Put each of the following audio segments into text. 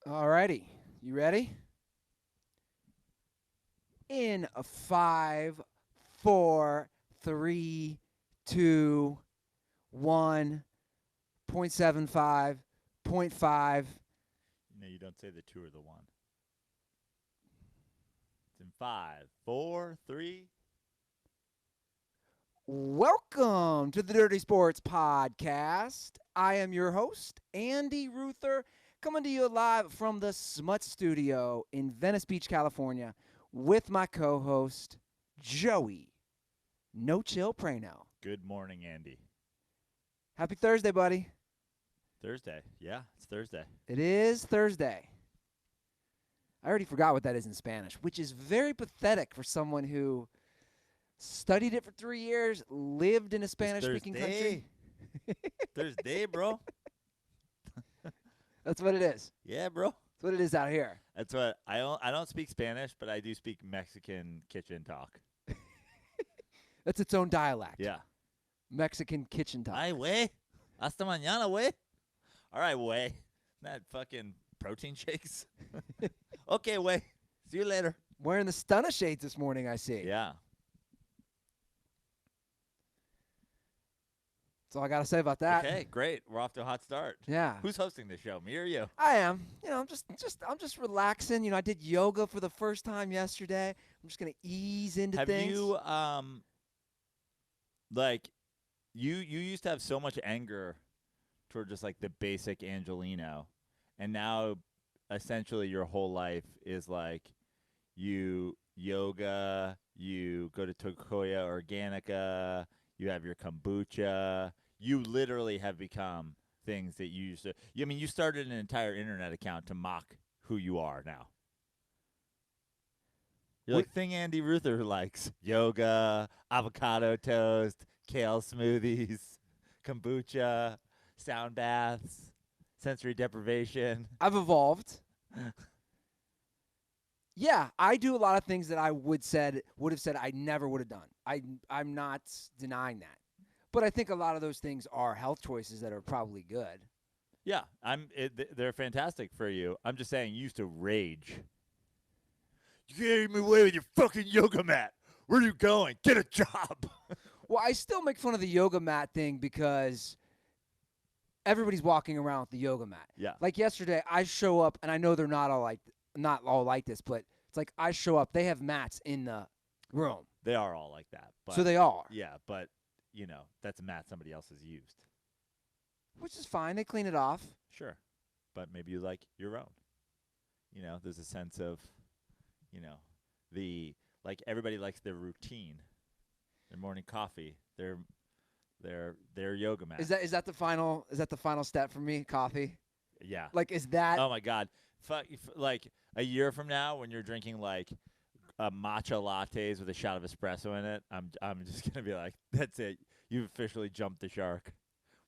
Alrighty, you ready? In a 5, 4, 3, 2, 1, 0.75, point 0.5. No, you don't say the two or the one. It's in five, four, three. Welcome to the Dirty Sports Podcast. I am your host, Andy Ruther, coming to you live from the Smut Studio in Venice Beach, California, with my co-host, Joey No Chill Prano. Good morning, Andy. Happy Thursday, buddy. Thursday. Yeah, it's Thursday. It is Thursday. I already forgot what that is in Spanish, which is very pathetic for someone who studied it for 3 years, lived in a Spanish-speaking country. Thursday, bro. That's what it is. Yeah, bro. That's what it is out here. That's what I don't speak Spanish, but I do speak Mexican kitchen talk. That's its own dialect. Yeah. Mexican kitchen talk. Ay, güey. Hasta mañana, güey. All right, güey. That fucking protein shakes. Okay, güey. See you later. Wearing the stunner shades this morning, I see. Yeah. That's all I got to say about that. Okay, great. We're off to a hot start. Yeah. Who's hosting the show, me or you? I am. I'm just relaxing. I did yoga for the first time yesterday. I'm just gonna ease into Have things. you like you used to have so much anger toward just like the basic Angelino, and now essentially your whole life is like you yoga, you go to Tokoya Organica, you have your kombucha. You literally have become things that you used to. I mean, you started an entire internet account to mock who you are now. You're like thing Andy Ruther likes yoga, avocado toast, kale smoothies, kombucha, sound baths, sensory deprivation. I've evolved. Yeah, I do a lot of things that I would have said I never would have done. I'm not denying that. But I think a lot of those things are health choices that are probably good. Yeah, they're fantastic for you. I'm just saying, you used to rage. You gave me away with your fucking yoga mat. Where are you going? Get a job. Well, I still make fun of the yoga mat thing because everybody's walking around with the yoga mat. Yeah. Like yesterday, I show up and I know they're not all like this, but it's like I show up, they have mats in the room. They are all like that. But So they are. Yeah, but that's a mat somebody else has used. Which is fine. They clean it off. Sure. But maybe you like your own. There's a sense of, everybody likes their routine, their morning coffee, their yoga mat. Is that the final step for me? Coffee. Yeah. Like, is that? Oh my God. Like a year from now, when you're drinking like matcha lattes with a shot of espresso in it, I'm just gonna be like, that's it. You've officially jumped the shark.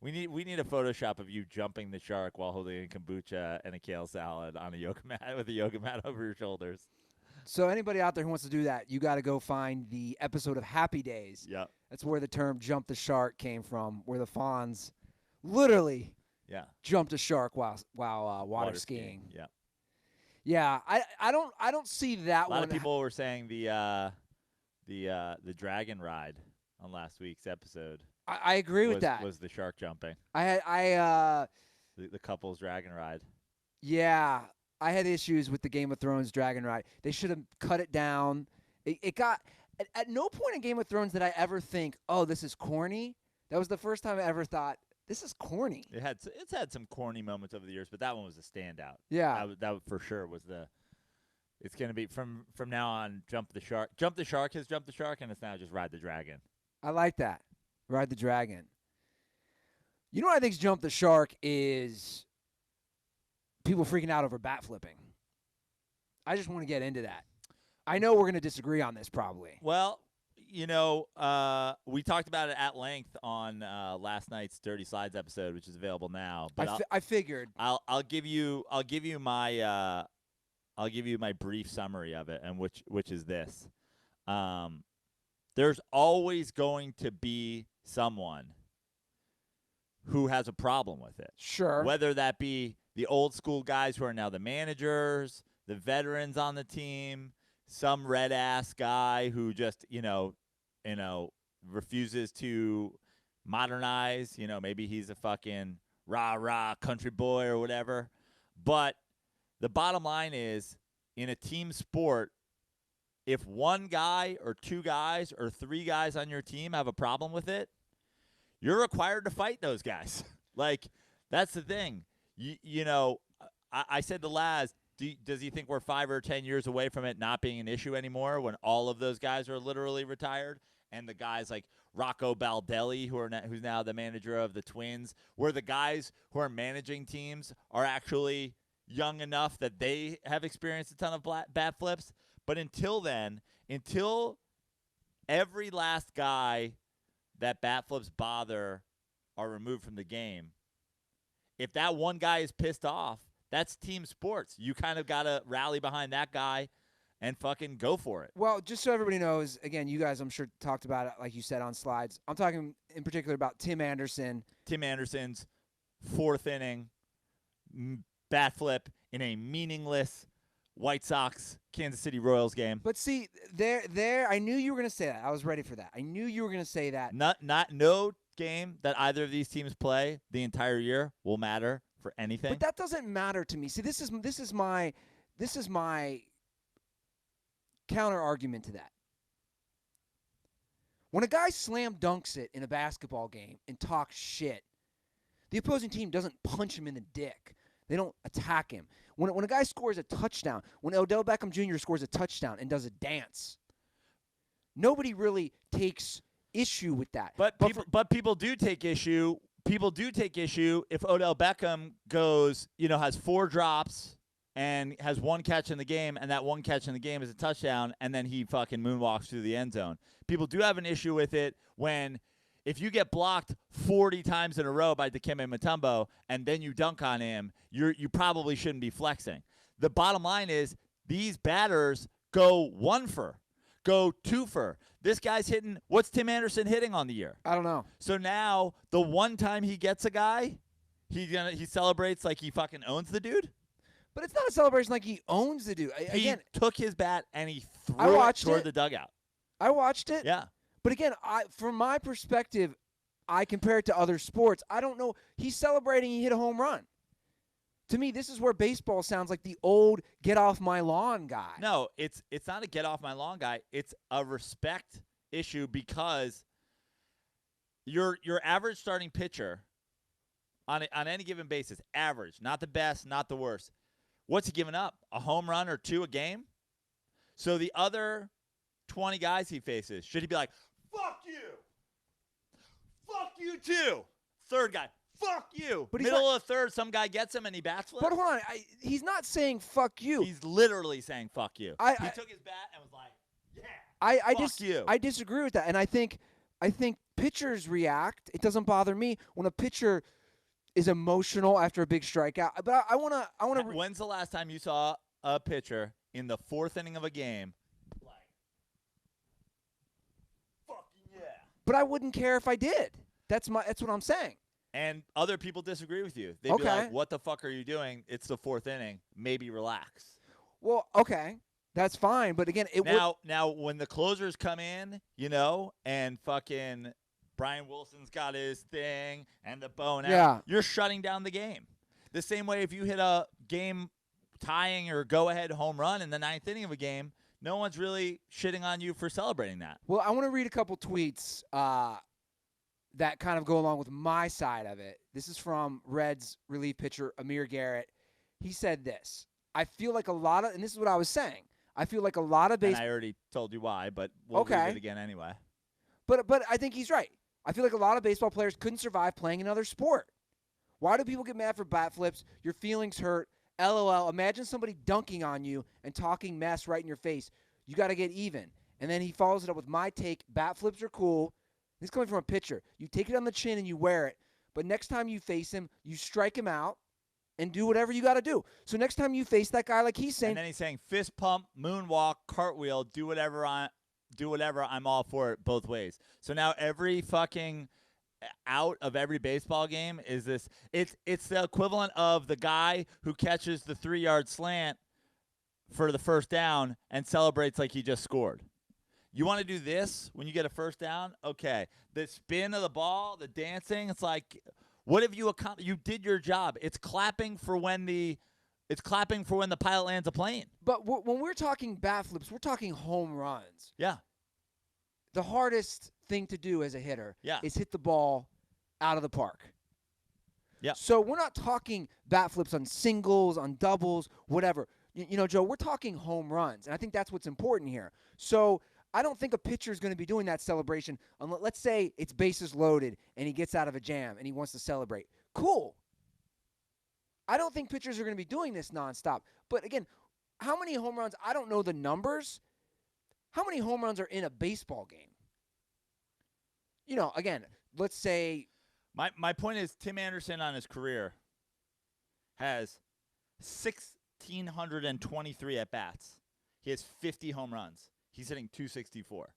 We need a Photoshop of you jumping the shark while holding a kombucha and a kale salad on a yoga mat with a yoga mat over your shoulders. So anybody out there who wants to do that, you got to go find the episode of Happy Days. Yeah. That's where the term "jump the shark" came from, where the Fonz literally jumped a shark while water skiing. Yeah. Yeah, I don't see that one. A lot of people were saying the dragon ride on last week's episode. I agree with that. Was the shark jumping? The couple's dragon ride. Yeah, I had issues with the Game of Thrones dragon ride. They should have cut it down. It got at no point in Game of Thrones did I ever think, oh, this is corny. That was the first time I ever thought, this is corny. It's had some corny moments over the years, but that one was a standout. Yeah, that for sure was the. It's gonna be from now on. Jump the shark. Jump the shark has jumped the shark, and it's now just ride the dragon. I like that. Ride the dragon. You know what I think's jump the shark is people freaking out over bat flipping. I just want to get into that. I know we're going to disagree on this probably. Well, we talked about it at length on last night's Dirty Slides episode, which is available now. But I figured I'll give you my brief summary of it, and which is this: there's always going to be someone who has a problem with it. Sure. Whether that be the old school guys who are now the managers, the veterans on the team, some red ass guy who just, refuses to modernize. Maybe he's a fucking rah country boy or whatever. But the bottom line is, in a team sport, if one guy or two guys or three guys on your team have a problem with it, you're required to fight those guys. Like, that's the thing. I said to Laz, does he think we're 5 or 10 years away from it not being an issue anymore when all of those guys are literally retired? And the guys like Rocco Baldelli, who's now the manager of the Twins, where the guys who are managing teams are actually young enough that they have experienced a ton of bat flips. But until then, until every last guy that bat flips bother are removed from the game, if that one guy is pissed off, that's team sports. You kind of got to rally behind that guy and fucking go for it. Well, just so everybody knows, again, you guys, I'm sure, talked about it, like you said, on slides. I'm talking in particular about Tim Anderson. Tim Anderson's fourth inning bat flip in a meaningless White Sox Kansas City Royals game. But see, there, I knew you were going to say that. I was ready for that. I knew you were going to say that. No game that either of these teams play the entire year will matter for anything. But that doesn't matter to me. See, this is my counter argument to that. When a guy slam dunks it in a basketball game and talks shit, the opposing team doesn't punch him in the dick. They don't attack him. When a guy scores a touchdown, when Odell Beckham Jr. scores a touchdown and does a dance, nobody really takes issue with that. But people do take issue. People do take issue if Odell Beckham goes, has 4 drops and has 1 catch in the game, and that 1 catch in the game is a touchdown, and then he fucking moonwalks through the end zone. People do have an issue with it when, if you get blocked 40 times in a row by Dikembe Mutombo and then you dunk on him, you probably shouldn't be flexing. The bottom line is these batters go 1 for, go 2 for. This guy's hitting, what's Tim Anderson hitting on the year? I don't know. So now the one time he gets a guy, he celebrates like he fucking owns the dude. But it's not a celebration like he owns the dude. He took his bat and he threw it toward the dugout. I watched it. Yeah. But again, from my perspective, I compare it to other sports. I don't know. He's celebrating he hit a home run. To me, this is where baseball sounds like the old get off my lawn guy. No, it's not a get off my lawn guy. It's a respect issue because your average starting pitcher on any given basis, average, not the best, not the worst. What's he giving up? A home run or 2 a game? So the other 20 guys he faces, should he be like, fuck you? Fuck you too. Third guy, fuck you. But middle of the third, some guy gets him and he bats flips. But hold on. He's not saying fuck you. He's literally saying fuck you. He took his bat and was like, yeah, fuck you. I disagree with that. And I think pitchers react. It doesn't bother me when a pitcher is emotional after a big strikeout. But I want to. When's the last time you saw a pitcher in the 4th inning of a game like, fucking yeah? But I wouldn't care if I did. That's what I'm saying. And other people disagree with you. They'd be like, what the fuck are you doing? It's the 4th inning. Maybe relax. Well, okay. That's fine. But again, now when the closers come in, and fucking Brian Wilson's got his thing and the bow and arrow, you're shutting down the game. The same way if you hit a game tying or go-ahead home run in the 9th inning of a game, no one's really shitting on you for celebrating that. Well, I want to read a couple tweets that kind of go along with my side of it. This is from Reds relief pitcher Amir Garrett. He said this. I feel like and this is what I was saying, I feel like a lot of baseball. And I already told you why, but we'll read it again anyway. But I think he's right. I feel like a lot of baseball players couldn't survive playing another sport. Why do people get mad for bat flips? Your feelings hurt. LOL. Imagine somebody dunking on you and talking mess right in your face. You got to get even. And then he follows it up with my take. Bat flips are cool. This is coming from a pitcher. You take it on the chin and you wear it. But next time you face him, you strike him out and do whatever you got to do. So next time you face that guy, like he's saying. And then he's saying fist pump, moonwalk, cartwheel, do whatever. I'm all for it both ways. So now every fucking out of every baseball game is this. It's the equivalent of the guy who catches the 3-yard slant for the first down and celebrates like he just scored. You want to do this when you get a first down? Okay. The spin of the ball, the dancing, it's like, what have you accomplished? You did your job. It's clapping for when the pilot lands a plane. But when we're talking bat flips, we're talking home runs. Yeah. The hardest thing to do as a hitter is hit the ball out of the park. Yeah. So we're not talking bat flips on singles, on doubles, whatever. You know, Joe, we're talking home runs, and I think that's what's important here. So I don't think a pitcher is going to be doing that celebration. Let's say it's bases loaded, and he gets out of a jam, and he wants to celebrate. Cool. I don't think pitchers are going to be doing this nonstop. But, again, how many home runs? I don't know the numbers. How many home runs are in a baseball game? You know, again, let's say. My point is Tim Anderson on his career has 1,623 at-bats. He has 50 home runs. He's hitting 264.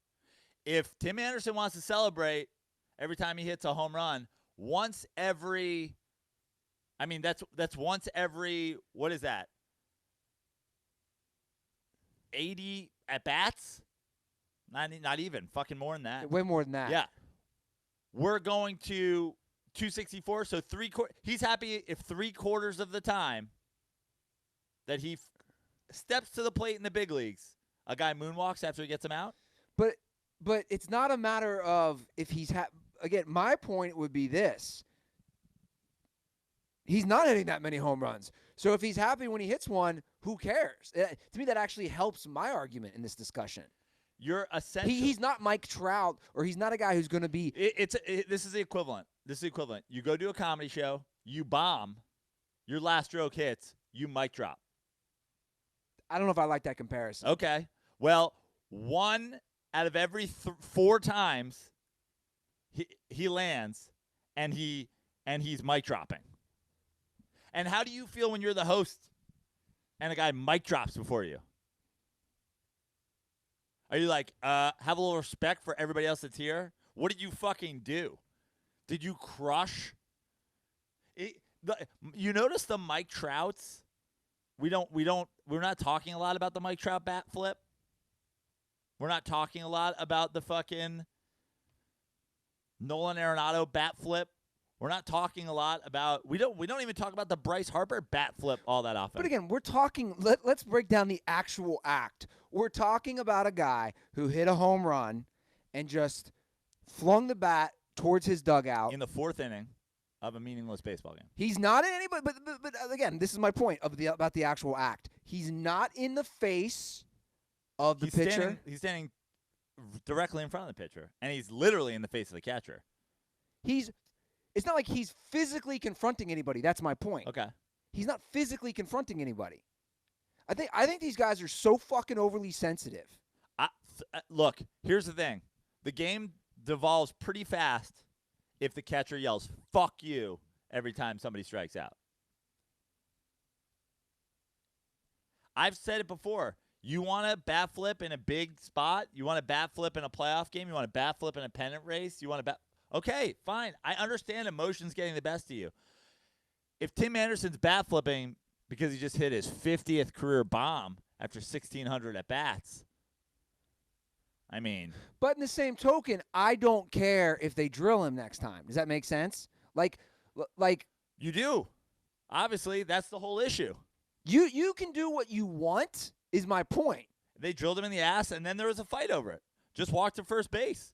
If Tim Anderson wants to celebrate every time he hits a home run, once every – I mean, that's once every – what is that? 80 at-bats? Not even. Fucking more than that. Way more than that. Yeah. We're going to 264, so he's happy if 3/4 of the time that he steps to the plate in the big leagues, a guy moonwalks after he gets him out. But it's not a matter of if he's again, my point would be this. He's not hitting that many home runs. So if he's happy when he hits one, who cares? To me, that actually helps my argument in this discussion. You're essentially he's not Mike Trout, or he's not a guy who's going to be. This is the equivalent. You go do a comedy show, you bomb, your last stroke hits, you mic drop. I don't know if I like that comparison. Okay. Well, 1 out of every 4 times he lands, and he's mic dropping. And how do you feel when you're the host and a guy mic drops before you? Are you like, have a little respect for everybody else that's here? What did you fucking do? Did you crush? You notice the Mike Trouts? We're not talking a lot about the Mike Trout bat flip. We're not talking a lot about the fucking Nolan Arenado bat flip. We're not talking a lot about we don't even talk about the Bryce Harper bat flip all that often. But again, we're talking let's break down the actual act. We're talking about a guy who hit a home run and just flung the bat towards his dugout in the 4th inning of a meaningless baseball game. He's not in any, but again, this is my point about the actual act. He's not in the face of the pitcher. He's standing directly in front of the pitcher, and he's literally in the face of the catcher. It's not like he's physically confronting anybody. That's my point. Okay. He's not physically confronting anybody. I think these guys are so fucking overly sensitive. Look, here's the thing. The game devolves pretty fast if the catcher yells, "Fuck you," every time somebody strikes out. I've said it before. You want a bat flip in a big spot? You want a bat flip in a playoff game? You want a bat flip in a pennant race? You want a bat... Okay, fine. I understand emotions getting the best of you. If Tim Anderson's bat flipping because he just hit his 50th career bomb after 1,600 at-bats, I mean... But in the same token, I don't care if they drill him next time. Does that make sense? Like You do. Obviously, that's the whole issue. You can do what you want, is my point. They drilled him in the ass, and then there was a fight over it. Just walk to first base.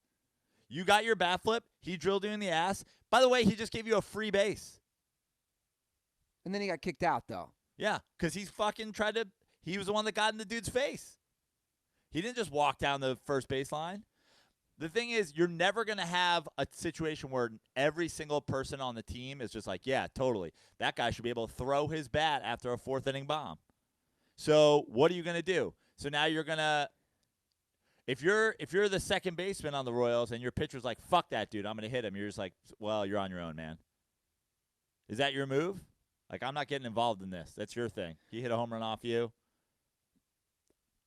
You got your bat flip. He drilled you in the ass. By the way, he just gave you a free base. And then he got kicked out, though. Yeah, because he was the one that got in the dude's face. He didn't just walk down the first baseline. The thing is, you're never going to have a situation where every single person on the team is just like, yeah, totally. That guy should be able to throw his bat after a 4th inning bomb. So what are you going to do? So now you're going to if you're the second baseman on the Royals and your pitcher's like, fuck that dude, I'm going to hit him. You're just like, well, you're on your own, man. Is that your move? Like, I'm not getting involved in this. That's your thing. He hit a home run off you.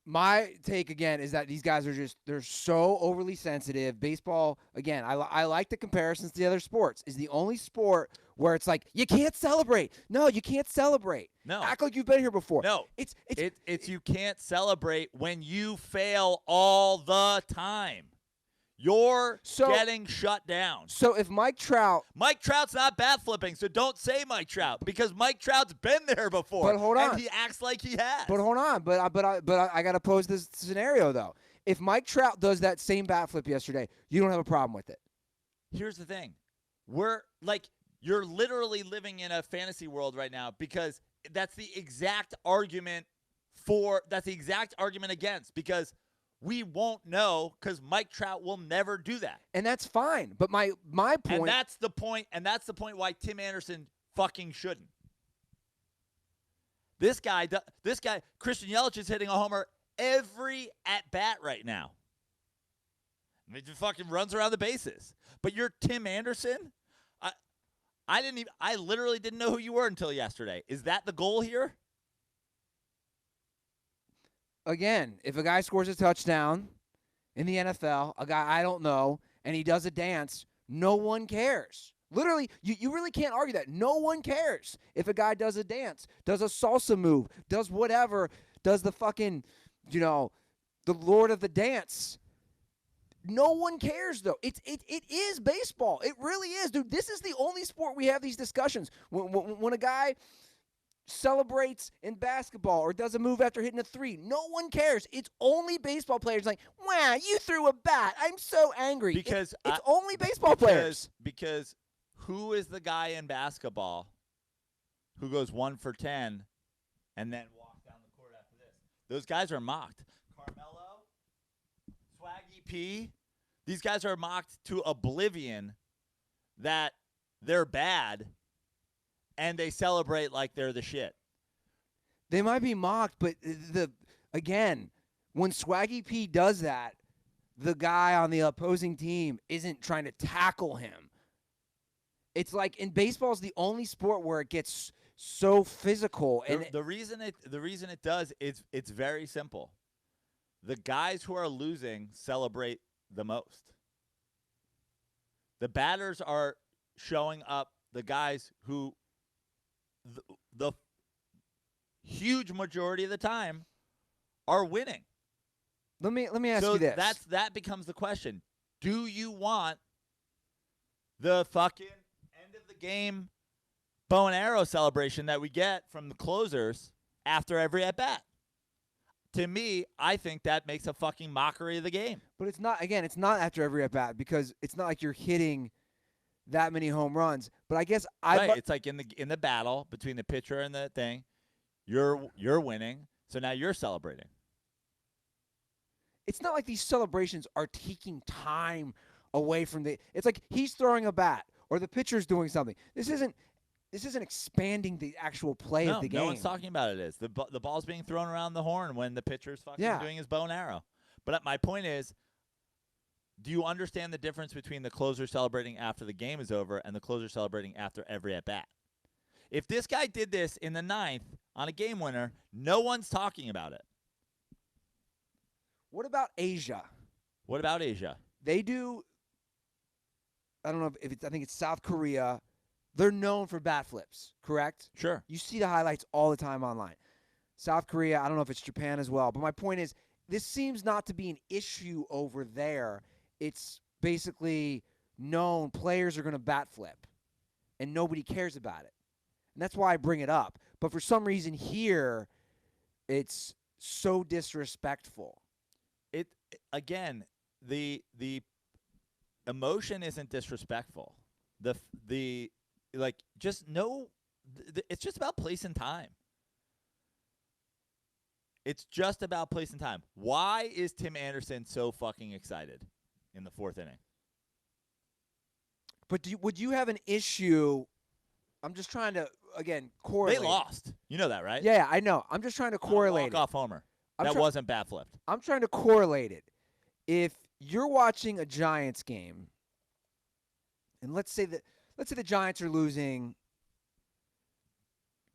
My take again is that these guys are they're so overly sensitive. Baseball, again, I like the comparisons to the other sports. Is the only sport where it's like you can't celebrate. No, you can't celebrate. No. Act like you've been here before. No. It's you can't celebrate when you fail all the time. You're getting shut down. So if Mike Trout's not bat flipping, so don't say Mike Trout because Mike Trout's been there before. But hold on. And he acts like he has. But hold on. But I got to pose this scenario though. If Mike Trout does that same bat flip yesterday, you don't have a problem with it. Here's the thing. You're literally living in a fantasy world right now because that's the exact argument against because we won't know because Mike Trout will never do that. And that's fine. But my point. And that's the point why Tim Anderson fucking shouldn't. This guy, Christian Yelich is hitting a homer every at-bat right now. He just fucking runs around the bases. But you're Tim Anderson? I literally didn't know who you were until yesterday. Is that the goal here? Again, if a guy scores a touchdown in the NFL, a guy I don't know, and he does a dance, no one cares. Literally, you really can't argue that. No one cares if a guy does a dance, does a salsa move, does whatever, does the fucking, the Lord of the Dance. No one cares, though. It is baseball. It really is, dude. This is the only sport we have these discussions. When a guy celebrates in basketball or does a move after hitting a three, no one cares. It's only baseball players like, wow, you threw a bat. I'm so angry. Because it's only baseball players. Because who is the guy in basketball who goes 1 for 10 and then walks down the court after this? Those guys are mocked. Carmelo, Swaggy P, these guys are mocked to oblivion that they're bad and they celebrate like they're the shit. They might be mocked, but again, when Swaggy P does that, the guy on the opposing team isn't trying to tackle him. It's like in baseball is the only sport where it gets so physical. And the reason it does is it's very simple. The guys who are losing celebrate the most. The batters are showing up the guys who the huge majority of the time are winning. Let me ask you this. That becomes the question. Do you want the fucking end of the game bow and arrow celebration that we get from the closers after every at bat? To me, I think that makes a fucking mockery of the game. But it's not after every at bat because it's not like you're hitting that many home runs. But I guess it's like in the battle between the pitcher and the thing, you're winning, so now you're celebrating. It's not like these celebrations are taking time away from it's like he's throwing a bat or the pitcher's doing something. This isn't expanding the actual play of the game. No one's talking about it. Is the ball's being thrown around the horn when the pitcher's fucking doing his bow and arrow. But my point is, do you understand the difference between the closer celebrating after the game is over and the closer celebrating after every at-bat? If this guy did this in the 9th on a game winner, no one's talking about it. What about Asia? They do, I don't know if it's, I think it's South Korea. They're known for bat flips, correct? Sure. You see the highlights all the time online. South Korea, I don't know if it's Japan as well. But my point is, this seems not to be an issue over there. It's basically known players are going to bat flip, and nobody cares about it. And that's why I bring it up. But for some reason here, it's so disrespectful. Again, the emotion isn't disrespectful. It's just about place and time. It's just about place and time. Why is Tim Anderson so fucking excited in the 4th inning? But would you have an issue? I'm just trying to, again, correlate. They lost. You know that, right? Yeah, I know. I'm just trying to correlate walk-off homer. That wasn't bat flipped. I'm trying to correlate it. If you're watching a Giants game, and let's say the Giants are losing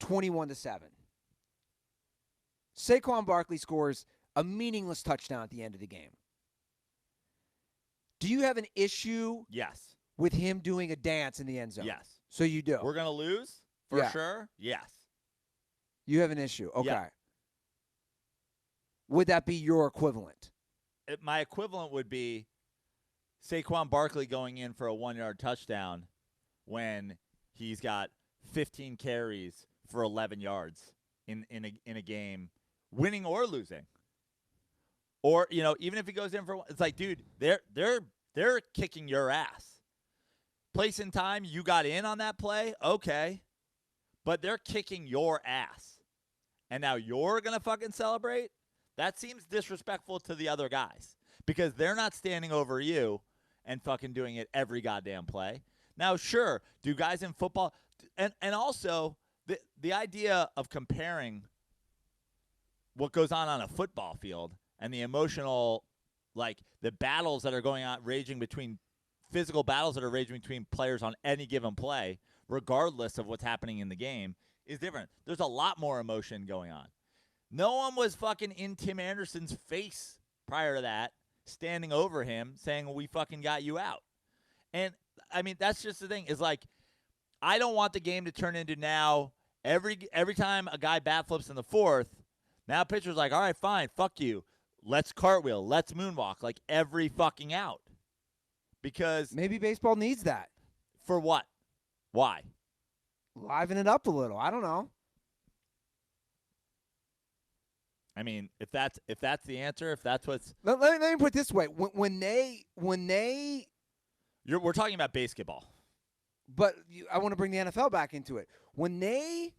21-7. Saquon Barkley scores a meaningless touchdown at the end of the game. Do you have an issue Yes. with him doing a dance in the end zone? Yes. So you do. We're going to lose? For sure? Yes. You have an issue. Okay. Yeah. Would that be your equivalent? My equivalent would be Saquon Barkley going in for a 1-yard touchdown when he's got 15 carries for 11 yards in a game, winning or losing. Or, even if he goes in for one, it's like, dude, they're kicking your ass. Place and time, you got in on that play, okay. But they're kicking your ass. And now you're going to fucking celebrate? That seems disrespectful to the other guys because they're not standing over you and fucking doing it every goddamn play. Now, sure, do guys in football and also the idea of comparing what goes on a football field and the emotional, like the battles that are going on, physical battles that are raging between players on any given play, regardless of what's happening in the game, is different. There's a lot more emotion going on. No one was fucking in Tim Anderson's face prior to that, standing over him, saying, we fucking got you out. And, I mean, that's just the thing. Is like, I don't want the game to turn into now, every time a guy bat flips in the fourth, now pitcher's like, all right, fine, fuck you. Let's cartwheel. Let's moonwalk. Like, every fucking out. Because. Maybe baseball needs that. For what? Why? Liven it up a little. I don't know. I mean, if that's the answer, if that's what's let me put it this way: when they, we're talking about basketball, but I want to bring the NFL back into it. When they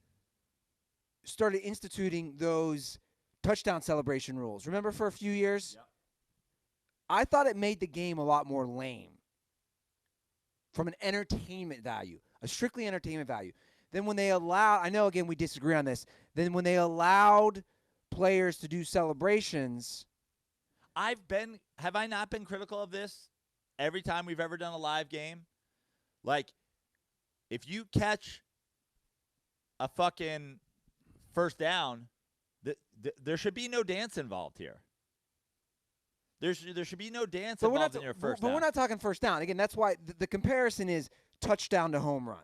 started instituting those touchdown celebration rules, remember for a few years, yep. I thought it made the game a lot more lame from an entertainment value, a strictly entertainment value. Then when they allowed, I know again we disagree on this. Then when they allowed players to do celebrations. Have I not been critical of this every time we've ever done a live game? Like, if you catch a fucking first down, there should be no dance involved here. There should be no dance involved in your first down. But we're not talking first down. Again, that's why the comparison is touchdown to home run.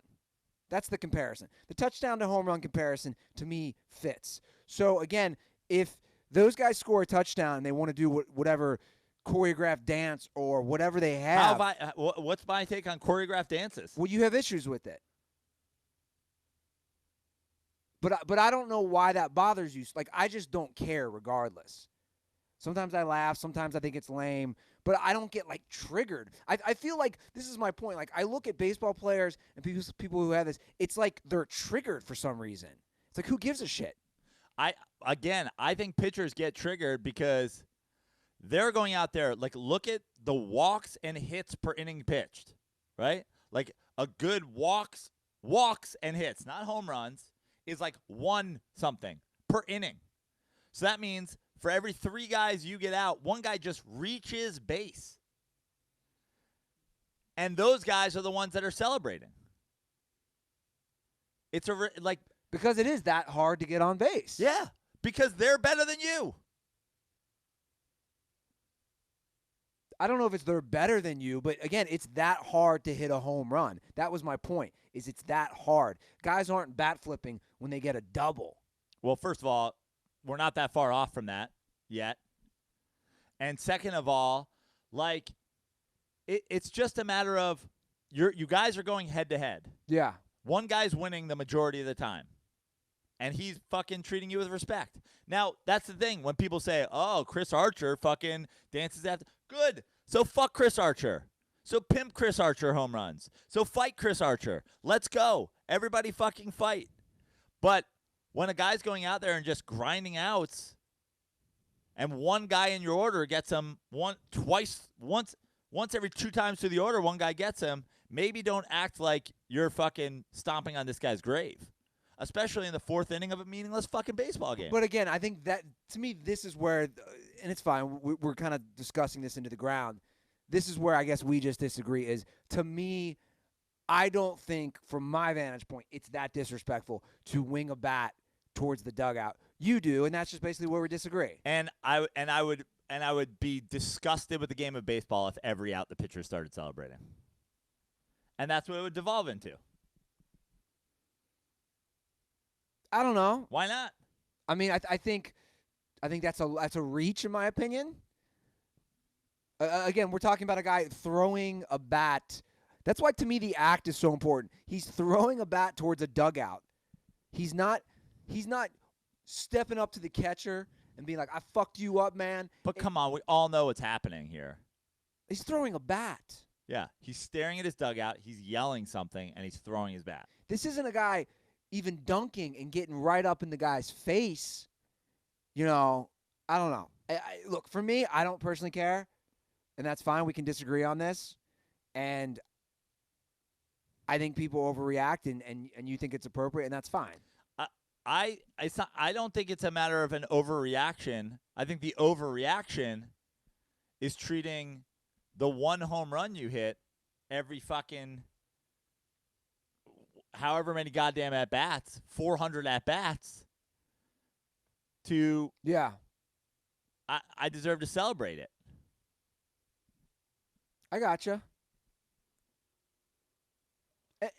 That's the comparison. The touchdown to home run comparison, to me, fits. So, again, if those guys score a touchdown and they want to do whatever choreographed dance or whatever they have. What's my take on choreographed dances? Well, you have issues with it. But I don't know why that bothers you. Like, I just don't care regardless. Sometimes I laugh. Sometimes I think it's lame. But I don't get, like, triggered. I feel like this is my point. Like, I look at baseball players and people who have this. It's like they're triggered for some reason. It's like, who gives a shit? I think pitchers get triggered because they're going out there. Like, look at the walks and hits per inning pitched, right? Like, a good walks and hits, not home runs, is like 1 something per inning. So that means for every 3 guys you get out, 1 guy just reaches base. And those guys are the ones that are celebrating. It's because it is that hard to get on base. Yeah, because they're better than you. I don't know if it's they're better than you, but again, it's that hard to hit a home run. That was my point, is it's that hard. Guys aren't bat flipping when they get a double. Well, first of all, we're not that far off from that yet. And second of all, like, it's just a matter of you guys are going head-to-head. Yeah. 1 guy's winning the majority of the time. And he's fucking treating you with respect. Now, that's the thing. When people say, oh, Chris Archer fucking dances after. Good. So fuck Chris Archer. So pimp Chris Archer home runs. So fight Chris Archer. Let's go. Everybody fucking fight. But when a guy's going out there and just grinding outs, and 1 guy in your order gets him once every 2 times through the order, 1 guy gets him, maybe don't act like you're fucking stomping on this guy's grave. Especially in the 4th inning of a meaningless fucking baseball game. But again, I think that, to me, this is where, and it's fine, we're kind of discussing this into the ground. This is where I guess we just disagree is, to me, I don't think, from my vantage point, it's that disrespectful to wing a bat towards the dugout. You do, and that's just basically where we disagree. And I would be disgusted with the game of baseball if every out the pitcher started celebrating. And that's what it would devolve into. I don't know. Why not? I mean, I think that's a reach in my opinion. Again, we're talking about a guy throwing a bat. That's why to me the act is so important. He's throwing a bat towards a dugout. He's not stepping up to the catcher and being like, "I fucked you up, man." But come on, we all know what's happening here. He's throwing a bat. Yeah, he's staring at his dugout, he's yelling something, and he's throwing his bat. This isn't a guy even dunking and getting right up in the guy's face. You know, I don't know. Look, for me, I don't personally care, and that's fine. We can disagree on this. And I think people overreact, and you think it's appropriate, and that's fine. I don't think it's a matter of an overreaction. I think the overreaction is treating the one home run you hit every fucking however many goddamn at-bats, 400 at-bats, to I deserve to celebrate it. I gotcha.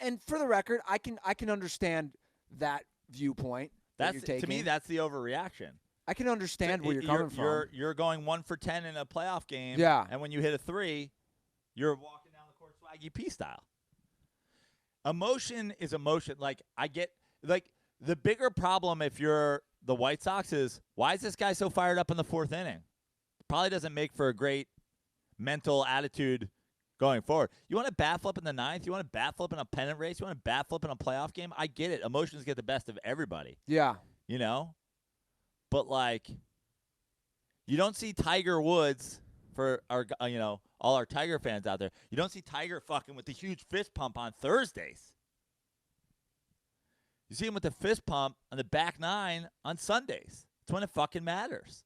And for the record, I can understand that viewpoint. That you're taking. To me, that's the overreaction. I can understand where you're coming from. You're going 1 for 10 in a playoff game. Yeah. And when you hit a 3, you're walking down the court Swaggy P style. Emotion is emotion. Like, I get, like, the bigger problem if you're the White Sox is, why is this guy so fired up in the 4th inning? Probably doesn't make for a great mental attitude going forward. You want to bat flip in the 9th? You want to bat flip in a pennant race? You want to bat flip in a playoff game? I get it. Emotions get the best of everybody. Yeah. You know? But, like, you don't see Tiger Woods, for our, all our Tiger fans out there. You don't see Tiger fucking with the huge fist pump on Thursdays. You see him with the fist pump on the back 9 on Sundays. It's when it fucking matters.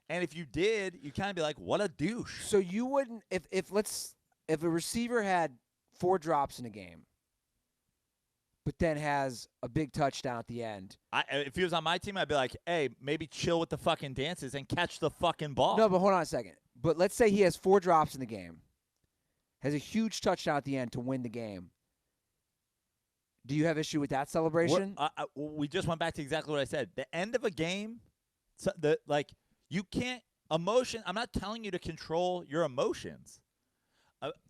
And if you did, you kind of be like, what a douche. So you wouldn't, if a receiver had 4 drops in a game, but then has a big touchdown at the end. If he was on my team, I'd be like, hey, maybe chill with the fucking dances and catch the fucking ball. No, but hold on a second. But let's say he has 4 drops in the game, has a huge touchdown at the end to win the game. Do you have issue with that celebration? We just went back to exactly what I said. The end of a game, you can't emotion. I'm not telling you to control your emotions.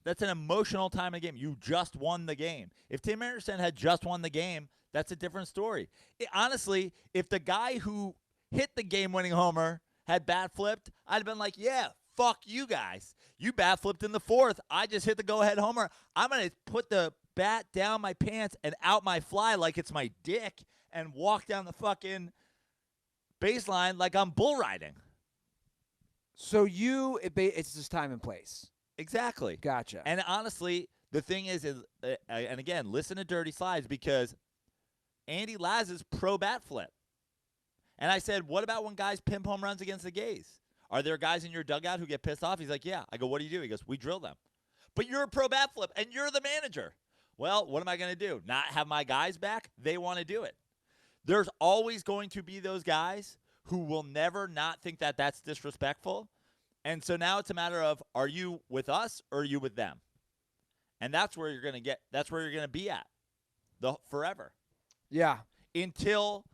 That's an emotional time in the game. You just won the game. If Tim Anderson had just won the game, that's a different story. Honestly, if the guy who hit the game-winning homer had bat flipped, I'd have been like, yeah, fuck you guys. You bat flipped in the 4th. I just hit the go-ahead homer. I'm going to put the bat down my pants and out my fly like it's my dick and walk down the fucking baseline like I'm bull riding. So it's just time and place. Exactly. Gotcha. And honestly, the thing is and again, listen to Dirty Slides because Andy Laz is pro bat flip. And I said, what about when guys pimp home runs against the Gays? Are there guys in your dugout who get pissed off? He's like, yeah. I go, what do you do? He goes, we drill them. But you're a pro bat flip, and you're the manager. Well, what am I going to do? Not have my guys back? They want to do it. There's always going to be those guys who will never not think that that's disrespectful. And so now it's a matter of, are you with us or are you with them? And that's where you're going to be at forever. Yeah. Until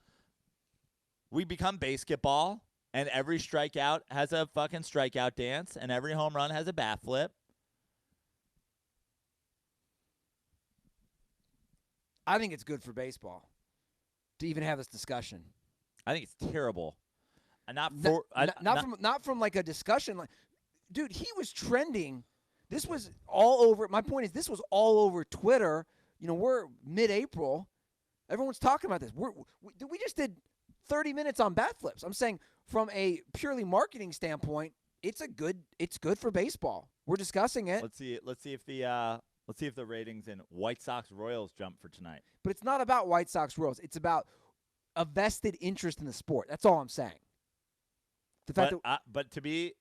we become basketball and every strikeout has a fucking strikeout dance and every home run has a bat flip. I think it's good for baseball to even have this discussion. I think it's terrible. Not from like a discussion. Like, dude, he was trending. This was all over. My point is, this was all over Twitter. You know, we're mid-April. Everyone's talking about this. We just did 30 minutes on bat flips. I'm saying from a purely marketing standpoint, it's good for baseball. We're discussing it. Let's see if the ratings in White Sox Royals jump for tonight. But it's not about White Sox Royals. It's about a vested interest in the sport. That's all I'm saying. But to be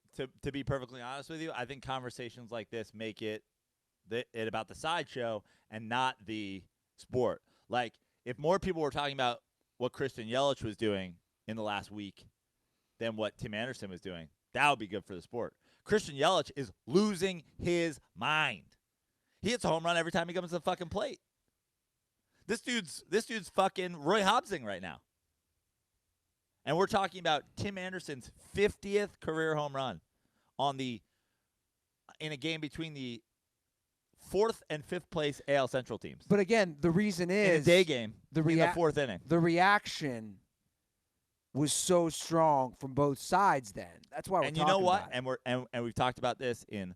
perfectly honest with you, I think conversations like this make it about the sideshow and not the sport. Like, if more people were talking about what Christian Yelich was doing in the last week than what Tim Anderson was doing. That would be good for the sport. Christian Yelich is losing his mind. He hits a home run every time he comes to the fucking plate. This dude's fucking Roy Hobbsing right now. And we're talking about Tim Anderson's 50th career home run in a game between the 4th and 5th place AL Central teams. But again, the reason is in a day game in the 4th inning. The reaction was so strong from both sides then. That's why we're talking about it. And you know what? And we've talked about this in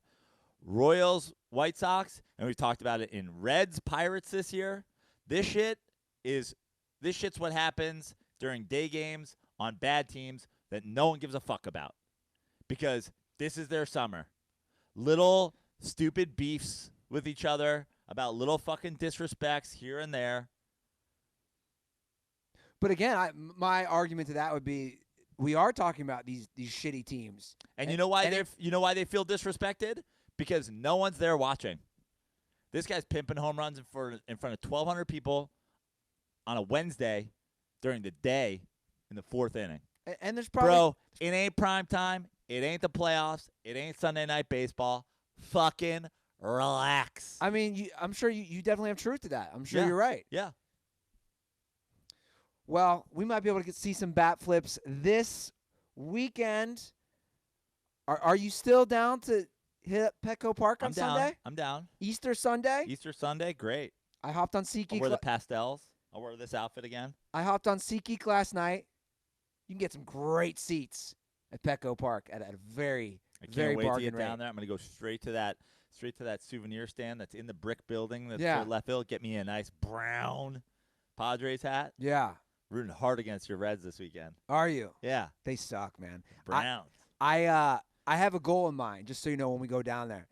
Royals, White Sox, and we've talked about it in Reds, Pirates this year. This shit's what happens during day games on bad teams that no one gives a fuck about. Because this is their summer. Little stupid beefs with each other about little fucking disrespects here and there. But again, my argument to that would be we are talking about these shitty teams. And you know why they feel disrespected? Because no one's there watching. This guy's pimping home runs in front of 1,200 people on a Wednesday during the day in the 4th inning. And there's probably Bro, it ain't prime time. It ain't the playoffs. It ain't Sunday night baseball. Fucking relax. I mean, I'm sure you definitely have truth to that. I'm sure you're right. Yeah. Well, we might be able to see some bat flips this weekend. Are you still down to hit Petco Park on Sunday? I'm down. Easter Sunday? Easter Sunday, great. I hopped on SeatGeek. I'll wear the pastels. I'll wear this outfit again. I hopped on SeatGeek last night. You can get some great seats at Petco Park at a very, very bargain rate. I can't wait to get down there. I'm going to go straight to that souvenir stand that's in the brick building that's to left field. Get me a nice brown Padres hat. Yeah. Rooting hard against your Reds this weekend. Are you? Yeah. They suck, man. Browns. I have a goal in mind, just so you know when we go down there.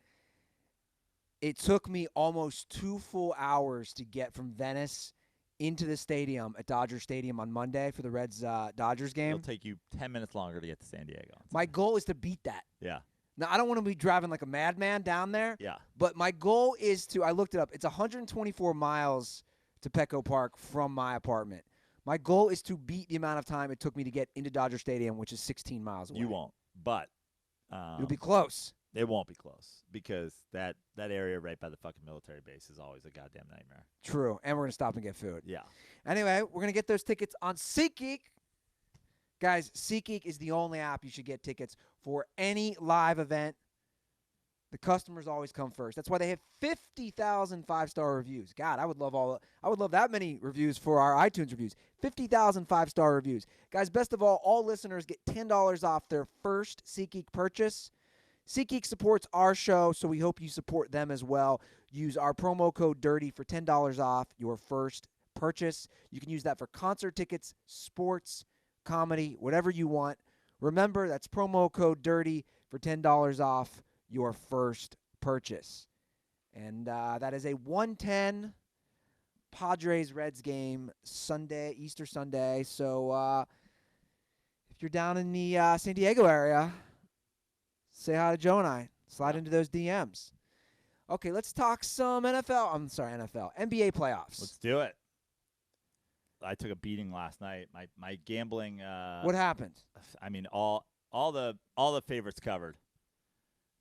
It took me almost 2 full hours to get from Venice into the stadium at Dodger Stadium on Monday for the Reds-Dodgers game. It'll take you 10 minutes longer to get to San Diego. My goal is to beat that. Yeah. Now, I don't want to be driving like a madman down there. Yeah. But my goal is I looked it up. It's 124 miles to Petco Park from my apartment. My goal is to beat the amount of time it took me to get into Dodger Stadium, which is 16 miles away. You won't, but it'll be close. It won't be close because that area right by the fucking military base is always a goddamn nightmare. True, and we're going to stop and get food. Yeah. Anyway, we're going to get those tickets on SeatGeek. Guys, SeatGeek is the only app you should get tickets for any live event. The customers always come first. That's why they have 50,000 5-star reviews. God, I would love that many reviews for our iTunes reviews. 50,000 5-star reviews. Guys, best of all listeners get $10 off their first SeatGeek purchase. SeatGeek supports our show, so we hope you support them as well. Use our promo code DIRTY for $10 off your first purchase. You can use that for concert tickets, sports, comedy, whatever you want. Remember, that's promo code DIRTY for $10 off your first purchase. And that is a 1:10 Padres-Reds game Sunday, Easter Sunday. So if you're down in the San Diego area, say hi to Joe and I. Slide into those DMs. Okay, let's talk some NBA playoffs. Let's do it. I took a beating last night. My gambling. What happened? I mean, all the favorites covered.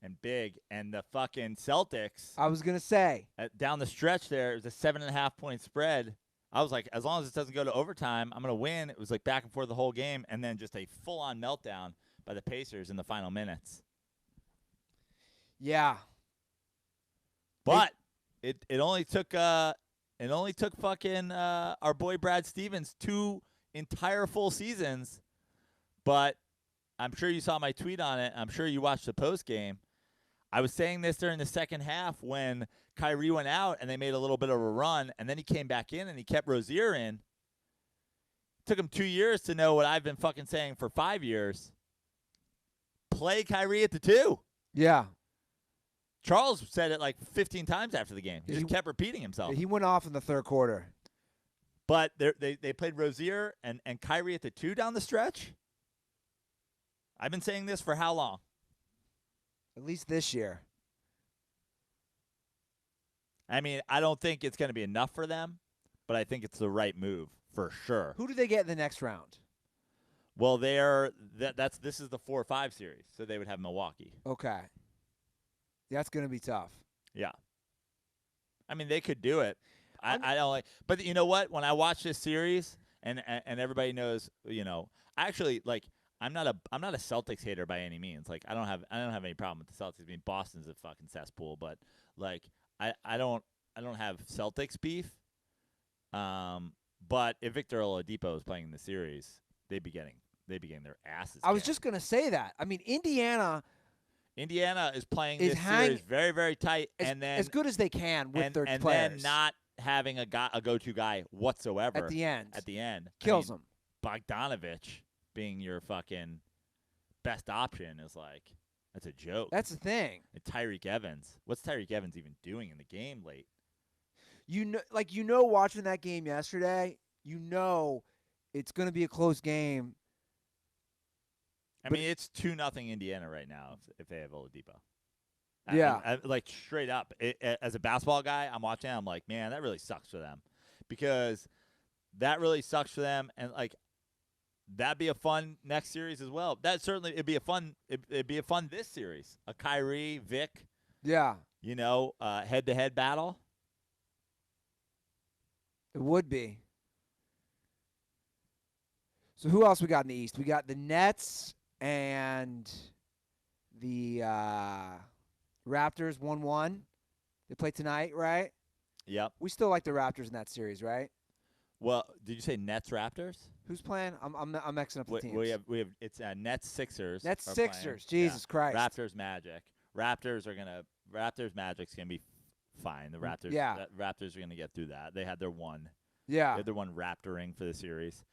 And big, and the fucking Celtics. I was gonna say down the stretch there, it was a 7.5 point spread. I was like, as long as it doesn't go to overtime, I'm gonna win. It was like back and forth the whole game, and then just a full on meltdown by the Pacers in the final minutes. Yeah, but it only took fucking our boy Brad Stevens 2 entire full seasons. But I'm sure you saw my tweet on it. I'm sure you watched the post game. I was saying this during the second half when Kyrie went out and they made a little bit of a run, and then he came back in and he kept Rozier in. It took him 2 years to know what I've been fucking saying for 5 years. Play Kyrie at the 2. Yeah. Charles said it like 15 times after the game. He just kept repeating himself. He went off in the third quarter. But they played Rozier and Kyrie at the 2 down the stretch. I've been saying this for how long? At least this year. I mean, I don't think it's going to be enough for them, but I think it's the right move for sure. Who do they get in the next round? Well, this is the 4-5 series, so they would have Milwaukee. Okay. That's going to be tough. Yeah. I mean, they could do it. I'm- I don't like, but you know what? When I watch this series, and everybody knows, I actually like. I'm not a Celtics hater by any means. Like, I don't have any problem with the Celtics. I mean, Boston's a fucking cesspool, but like, I don't have Celtics beef. But if Victor Oladipo is playing in the series, they'd be getting their asses. I was kicked. just going to say that. I mean, Indiana is playing is this series very, very tight, as, as good as they can with their and players. then not having a go-to guy whatsoever at the end. I Kills mean, them. Bogdanovich being your fucking best option is like, that's a joke. That's the thing. And Tyreek Evans. What's Tyreek Evans even doing in the game late? Watching that game yesterday, it's going to be a close game. I mean, it's 2-0 Indiana right now if they have Oladipo. Yeah. I, like, straight up. As a basketball guy, I'm watching it, I'm like, man, that really sucks for them. Because that really sucks for them. And, like, that'd be a fun next series as well. It'd be a fun this series. A Kyrie, Vic, Yeah. head-to-head battle. It would be. So who else we got in the East? We got the Nets and the Raptors 1-1. They play tonight, right? Yep. We still like the Raptors in that series, right? Well, did you say Nets Raptors? Who's playing? I'm mixing up the teams. We have it's Nets Sixers. Nets are Sixers. playing. Jesus Christ. Raptors Magic. Raptors Magic's gonna be fine. The Raptors. Raptors are gonna get through that. They had their one. Yeah. They had their one Raptoring for the series.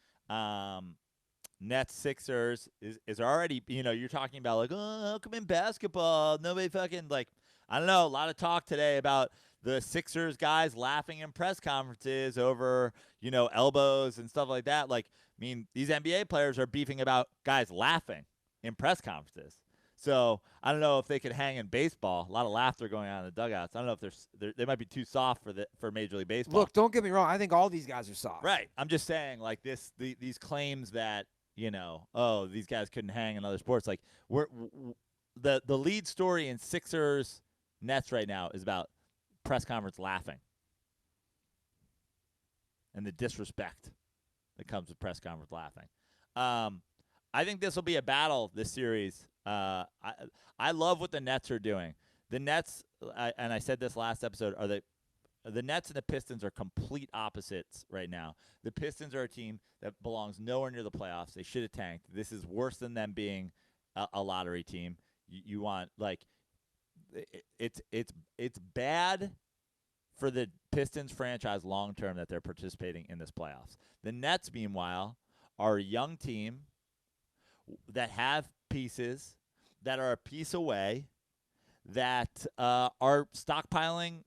Nets Sixers is already, you're talking about like, oh, how come in basketball nobody fucking, like, I don't know, a lot of talk today about the Sixers guys laughing in press conferences over, elbows and stuff like that. Like, I mean, these NBA players are beefing about guys laughing in press conferences. So I don't know if they could hang in baseball. A lot of laughter going on in the dugouts. I don't know if they might be too soft for Major League Baseball. Look, don't get me wrong. I think all these guys are soft. Right. I'm just saying, like, these claims that, these guys couldn't hang in other sports. Like, the lead story in Sixers Nets right now is about press conference laughing and the disrespect that comes with press conference laughing. I think this will be a battle this series. I love what the Nets are doing. The Nets, and I said this last episode, the Nets and the Pistons are complete opposites right now. The Pistons are a team that belongs nowhere near the playoffs. They should have tanked. This is worse than them being a lottery team. You want, like, it's bad for the Pistons franchise long term that they're participating in this playoffs. The Nets, meanwhile, are a young team that have pieces that are a piece away, that are stockpiling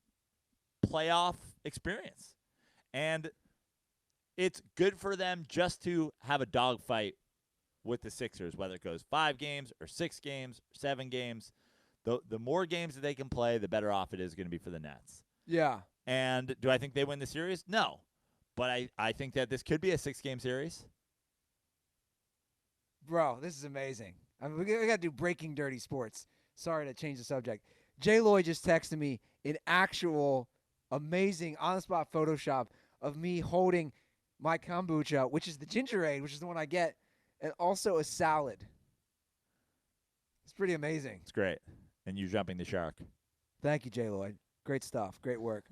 playoff experience. And it's good for them just to have a dogfight with the Sixers, whether it goes 5 games or 6 games or 7 games. The more games that they can play, the better off it is going to be for the Nets. Yeah. And do I think they win the series? No. But I think that this could be a 6-game series. Bro, this is amazing. I mean, we got to do breaking dirty sports. Sorry to change the subject. Jay Lloyd just texted me an actual amazing on-the-spot Photoshop of me holding my kombucha, which is the Gingerade, which is the one I get, and also a salad. It's pretty amazing. It's great. And you jumping the shark. Thank you, Jay Lloyd. Great stuff. Great work.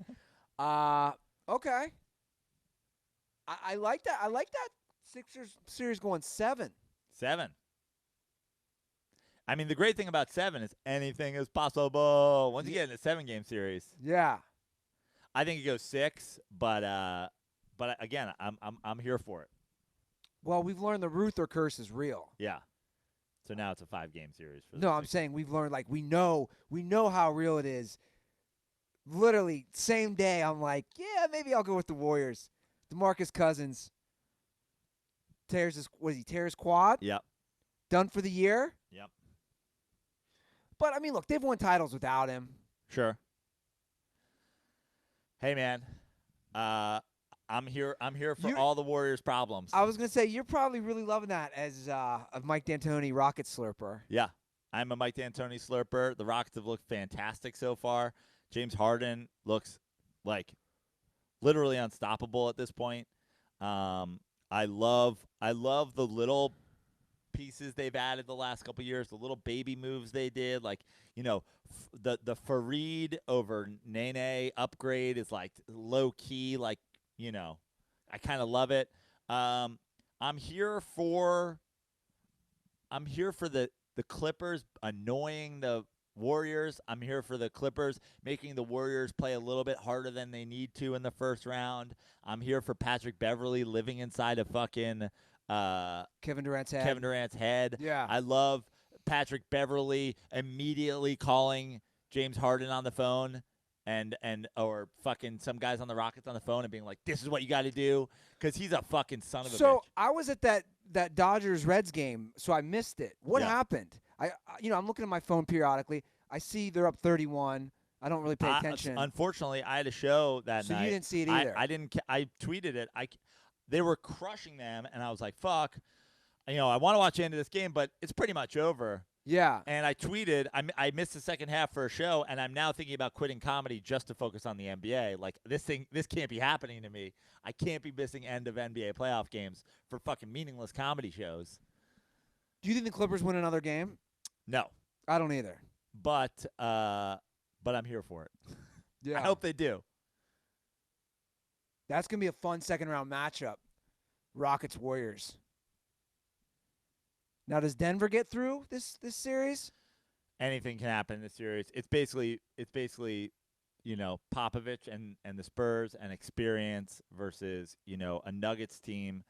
Okay. I like that. I like that Sixers series going 7. 7. I mean, the great thing about 7 is anything is possible. Once you get in a 7-game series, yeah, I think it goes 6. But again, I'm here for it. Well, we've learned the Ruther curse is real. Yeah. So now it's a 5-game series. No, I'm saying we've learned, like, we know how real it is. Literally, same day, I'm like, yeah, maybe I'll go with the Warriors. DeMarcus Cousins tears his quad? Yep. Done for the year? Yep. But, I mean, look, they've won titles without him. Sure. Hey, man. I'm here for You- all the Warriors' problems. I was gonna say you're probably really loving that as a Mike D'Antoni rocket slurper. Yeah, I'm a Mike D'Antoni slurper. The Rockets have looked fantastic so far. James Harden looks like literally unstoppable at this point. I love the little pieces they've added the last couple years, the little baby moves they did, like the Fareed over Nene upgrade is like low key, like I kind of love it. Um, I'm here for the Clippers annoying the Warriors. I'm here for the Clippers making the Warriors play a little bit harder than they need to in the first round. I'm here for Patrick Beverley living inside a fucking Kevin Durant's head. Kevin Durant's head. Yeah. I love Patrick Beverley immediately calling James Harden on the phone and or fucking some guys on the Rockets on the phone and being like, "This is what you got to do," because he's a fucking son of a bitch. So I was at that Dodgers Reds game, so I missed it. What Yeah. happened? I'm looking at my phone periodically. I see they're up 31. I don't really pay attention. Unfortunately, I had a show that So night. you didn't see it either. I didn't. I tweeted it. They were crushing them, and I was like, "Fuck." I want to watch the end of this game, but it's pretty much over. Yeah. And I tweeted, I missed the second half for a show, and I'm now thinking about quitting comedy just to focus on the NBA. Like, this can't be happening to me. I can't be missing end of NBA playoff games for fucking meaningless comedy shows. Do you think the Clippers win another game? No, I don't either. but I'm here for it. Yeah. I hope they do. That's going to be a fun second round matchup. Rockets Warriors. Now, does Denver get through this series? Anything can happen in this series. It's basically Popovich and the Spurs and experience versus a Nuggets team.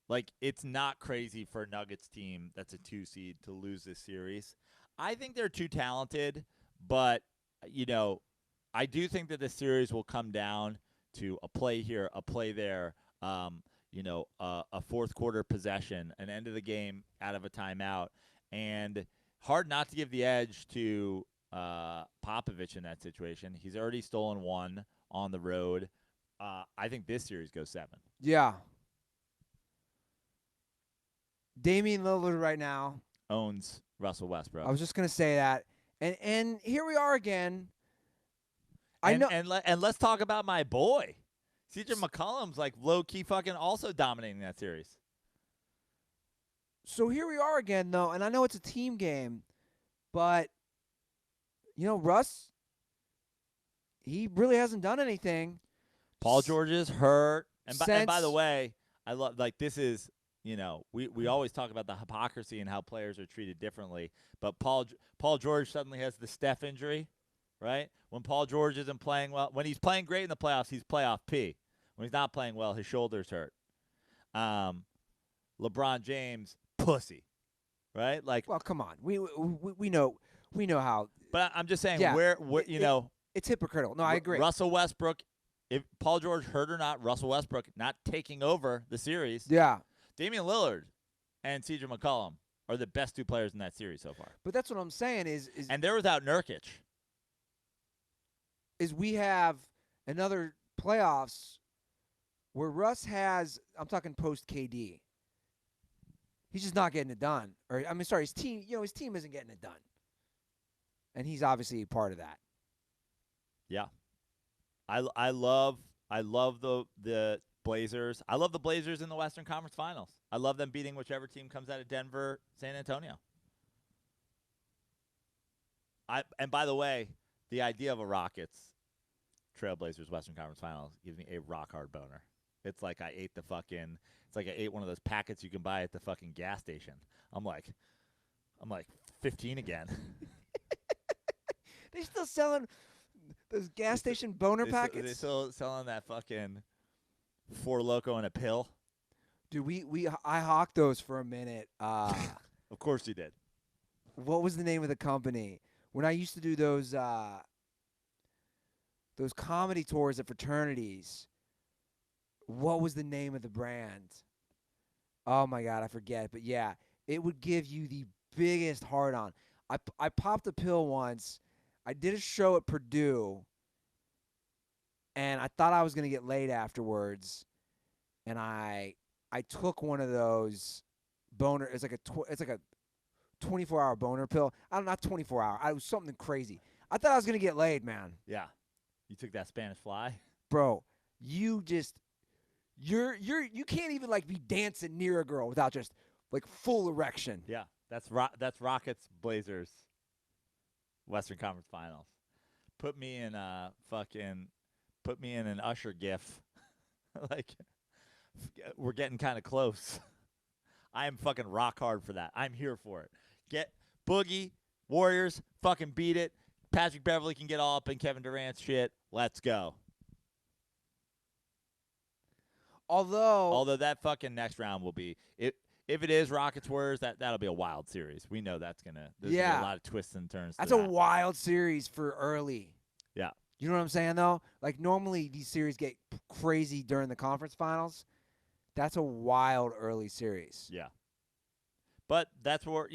Like, it's not crazy for a Nuggets team that's a 2 seed to lose this series. I think they're too talented, but I do think that this series will come down to a play here, a play there. A fourth quarter possession, an end of the game out of a timeout, and hard not to give the edge to Popovich in that situation. He's already stolen one on the road. I think this series goes 7. Yeah. Damian Lillard right now Owns Russell Westbrook. I was just going to say that. And here we are again. And let's talk about my boy. CJ McCollum's like low-key fucking also dominating that series. So here we are again, though, and I know it's a team game, but, Russ, he really hasn't done anything. Paul George is hurt. And by the Since- way, I love, like, this is, we always talk about the hypocrisy and how players are treated differently, but Paul George suddenly has the Steph injury, right? When Paul George isn't playing well, when he's playing great in the playoffs, he's playoff P. When he's not playing well, his shoulder's hurt. LeBron James, pussy, right? Like, Well, come on. We know how. but I'm just saying, Yeah. where It's hypocritical. No, I agree. Russell Westbrook, if Paul George hurt or not, Russell Westbrook not taking over the series. Yeah. Damian Lillard and CJ McCollum are the best 2 players in that series so far. But that's what I'm saying is And they're without Nurkic. we have another playoffs where Russ has, I'm talking post KD. He's just not getting it done. His team, his team isn't getting it done. And he's obviously a part of that. Yeah. I love the Blazers. I love the Blazers in the Western Conference Finals. I love them beating whichever team comes out of Denver, San Antonio. And by the way, the idea of a Rockets Trailblazers Western Conference Finals gives me a rock hard boner. It's like I ate I ate one of those packets you can buy at the fucking gas station. I'm like 15 again. They still selling those gas station boner packets? They still selling that fucking Four Loko in a pill. Dude, I hawked those for a minute. Of course you did. What was the name of the company? When I used to do those comedy tours at fraternities, what was the name of the brand? Oh my God, I forget. But yeah, it would give you the biggest hard on. I popped a pill once. I did a show at Purdue, and I thought I was going to get laid afterwards. and I took one of those boner. It's like a 24-hour boner pill. I don't not 24-hour. I was something crazy. I thought I was gonna get laid, man. Yeah. You took that Spanish fly? Bro, you can't even like be dancing near a girl without just like full erection. Yeah. That's Rockets Blazers Western Conference Finals. Put me in an Usher gif. Like we're getting kind of close. I am fucking rock hard for that. I'm here for it. Get Boogie, Warriors, fucking beat it. Patrick Beverly can get all up in Kevin Durant's shit. Let's go. Although that fucking next round will be it. If it is Rockets Warriors, that'll be a wild series. We know there's gonna be a lot of twists and turns. That's a wild series for early. Yeah. You know what I'm saying though? Like normally these series get crazy during the conference finals. That's a wild early series. Yeah. But that's where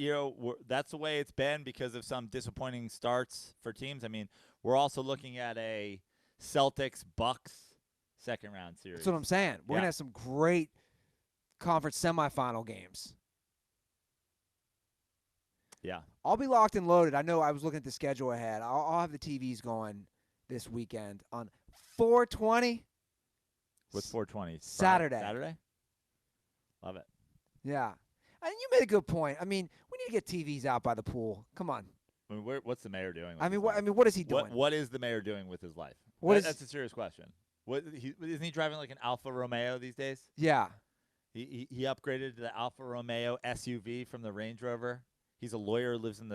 that's the way it's been because of some disappointing starts for teams. I mean, we're also looking at a Celtics Bucks second round series. That's what I'm saying. We're gonna have some great conference semifinal games. Yeah. I'll be locked and loaded. I know I was looking at the schedule ahead. I'll have the TVs going this weekend on 420. What's 420? Saturday. Saturday? Love it. Yeah. And you made a good point. I mean, we need to get TVs out by the pool. Come on. I mean, what's the mayor doing? What is he doing? What is the mayor doing with his life? That's a serious question. Isn't he driving like an Alfa Romeo these days? Yeah. He upgraded to the Alfa Romeo SUV from the Range Rover. He's a lawyer, lives in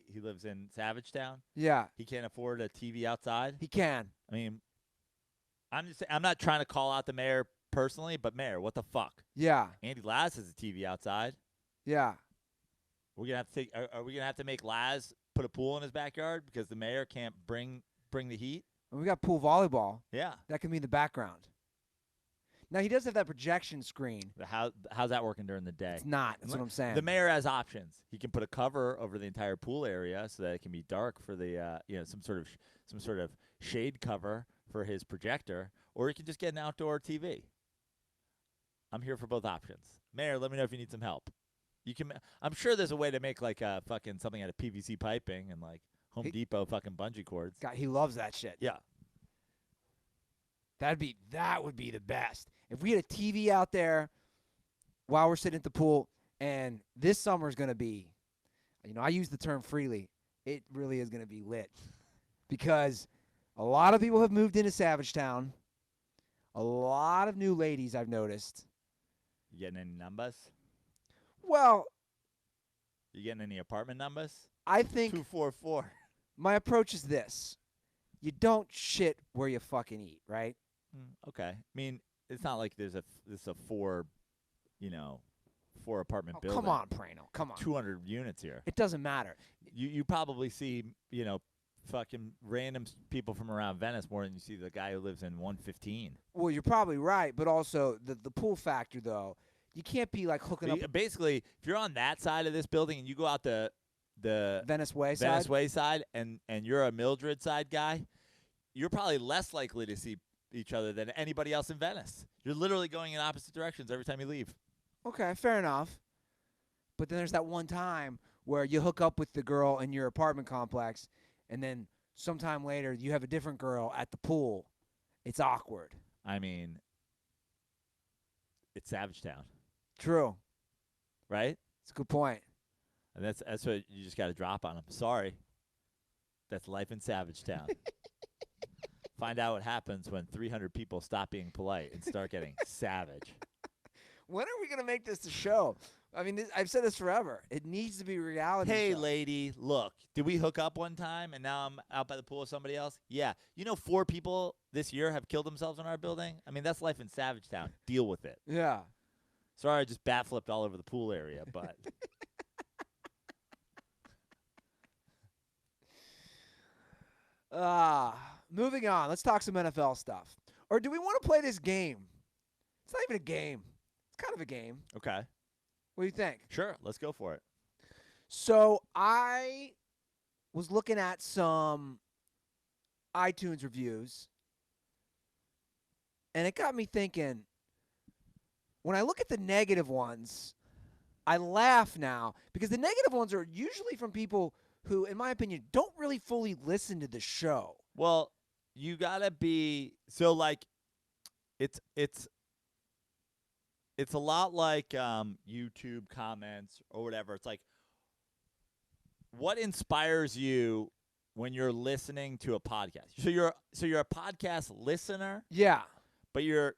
he lives in Savagetown. Yeah. He can't afford a TV outside. He can. I mean, I'm not trying to call out the mayor personally, but mayor, what the fuck? Yeah. Andy Laz has a TV outside. Yeah. We're gonna have to are we gonna have to make Laz put a pool in his backyard because the mayor can't bring the heat? We got pool volleyball. Yeah. That can be in the background. Now, he does have that projection screen. How's that working during the day? It's not. That's what I'm saying. The mayor has options. He can put a cover over the entire pool area so that it can be dark for the some sort of shade cover for his projector, or he can just get an outdoor TV. I'm here for both options. Mayor, let me know if you need some help. I'm sure there's a way to make like a fucking something out of PVC piping and like Home Depot fucking bungee cords. God, he loves that shit. Yeah. That would be the best. If we had a TV out there while we're sitting at the pool, and this summer is going to be, I use the term freely, it really is going to be lit. Because a lot of people have moved into Savagetown. A lot of new ladies I've noticed. You getting any numbers? Well, you getting any apartment numbers? I think 244. My approach is this. You don't shit where you fucking eat, right? Okay. I mean, it's not like there's a four apartment building. Come on, Prano. Come on. 200 units here. It doesn't matter. You probably see, fucking random people from around Venice more than you see the guy who lives in 115. Well, you're probably right, but also the pool factor, though. You can't be like hooking up. Basically, if you're on that side of this building and you go out the Venice Way side and you're a Mildred side guy, you're probably less likely to see each other than anybody else in Venice. You're literally going in opposite directions every time you leave. Okay, fair enough. But then there's that one time where you hook up with the girl in your apartment complex, and then sometime later you have a different girl at the pool. It's awkward. I mean, it's Savagetown. True. Right? It's a good point. And that's what you just got to drop on them. Sorry. That's life in Savagetown. Find out what happens when 300 people stop being polite and start getting savage. When are we going to make this a show? I mean, I've said this forever. It needs to be a reality Hey, show. lady, look. Did we hook up one time and now I'm out by the pool with somebody else? Yeah. 4 people this year have killed themselves in our building? I mean, that's life in Savagetown. Deal with it. Yeah. Sorry, I just bat flipped all over the pool area, but... Moving on. Let's talk some NFL stuff. Or do we want to play this game? It's not even a game. It's kind of a game. Okay. What do you think? Sure. Let's go for it. So I was looking at some iTunes reviews, and it got me thinking, when I look at the negative ones, I laugh now because the negative ones are usually from people who, in my opinion, don't really fully listen to the show. Well, you gotta be so like it's a lot like YouTube comments or whatever. It's like what inspires you when you're listening to a podcast. So you're a podcast listener, Yeah. but you're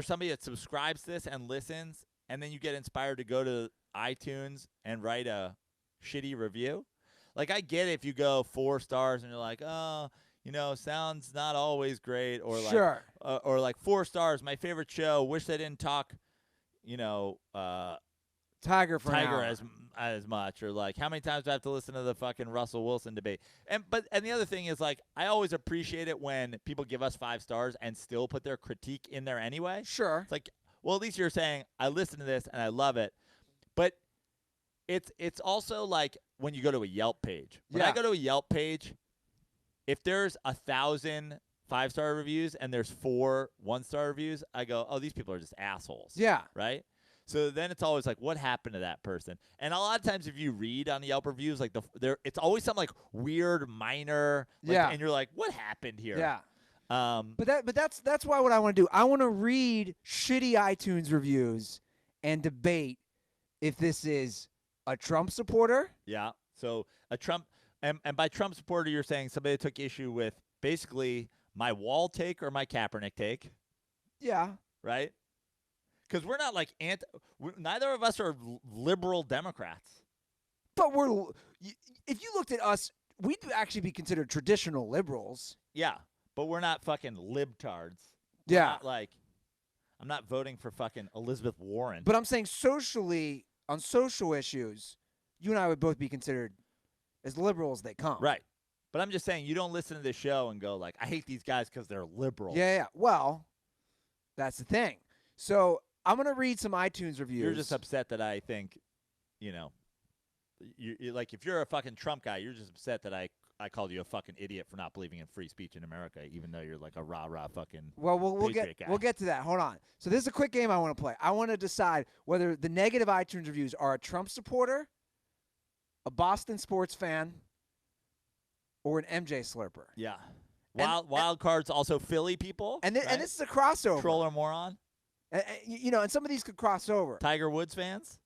somebody that subscribes to this and listens, and then you get inspired to go to iTunes and write a shitty review. Like I get it if you go 4 stars and you're like, oh, sounds not always great, or like, Sure. or like 4 stars, my favorite show. Wish they didn't talk, Tiger for an Tiger hour. as much, or like how many times do I have to listen to the fucking Russell Wilson debate? And the other thing is like I always appreciate it when people give us 5 stars and still put their critique in there anyway. Sure. It's like, well, at least you're saying I listen to this and I love it. But it's also like when you go to a Yelp page. When I go to a Yelp page, if there's 1,000 5-star reviews and there's 4 1-star reviews, I go, oh, these people are just assholes. Yeah. Right? So then it's always like, what happened to that person? And a lot of times if you read on the Yelp reviews, like it's always something like weird, minor. Like, Yeah. And you're like, what happened here? Yeah. But That's why what I want to do. I want to read shitty iTunes reviews and debate if this is a Trump supporter. Yeah. So a Trump, and by Trump supporter, you're saying somebody that took issue with basically my Wall take or my Kaepernick take. Yeah. Right? Because we're not like neither of us are liberal Democrats. But if you looked at us, we'd actually be considered traditional liberals. Yeah. But we're not fucking libtards. Yeah. I'm not voting for fucking Elizabeth Warren. But I'm saying socially, on social issues, you and I would both be considered as liberal as they come. Right. But I'm just saying you don't listen to this show and go like, I hate these guys because they're liberal. Yeah. Well, that's the thing. So I'm going to read some iTunes reviews. You're just upset that I think, you like if you're a fucking Trump guy, you're just upset that I called you a fucking idiot for not believing in free speech in America, even though you're like a rah-rah fucking we'll Patriot guy. We'll get to that. Hold on. So this is a quick game I want to play. I want to decide whether the negative iTunes reviews are a Trump supporter, a Boston sports fan, or an MJ slurper. Yeah. Wild cards also Philly people. And right? this is a crossover. Troller moron. And some of these could cross over. Tiger Woods fans.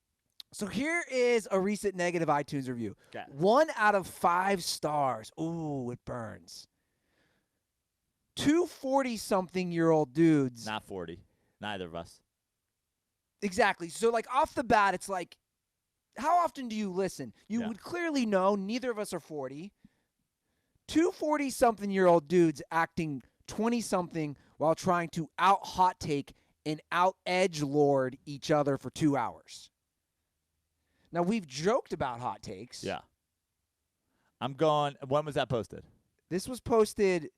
So here is a recent negative iTunes review. Okay. 1 out of 5 stars. Ooh, it burns. 2 40-something-year-old dudes. Not 40. Neither of us. Exactly. So, like, off the bat, it's like, how often do you listen? You would clearly know neither of us are 40. 2 40-something-year-old dudes acting 20-something while trying to out-hot take and out-edgelord each other for 2 hours. Now, we've joked about hot takes. Yeah. I'm going. When was that posted? This was posted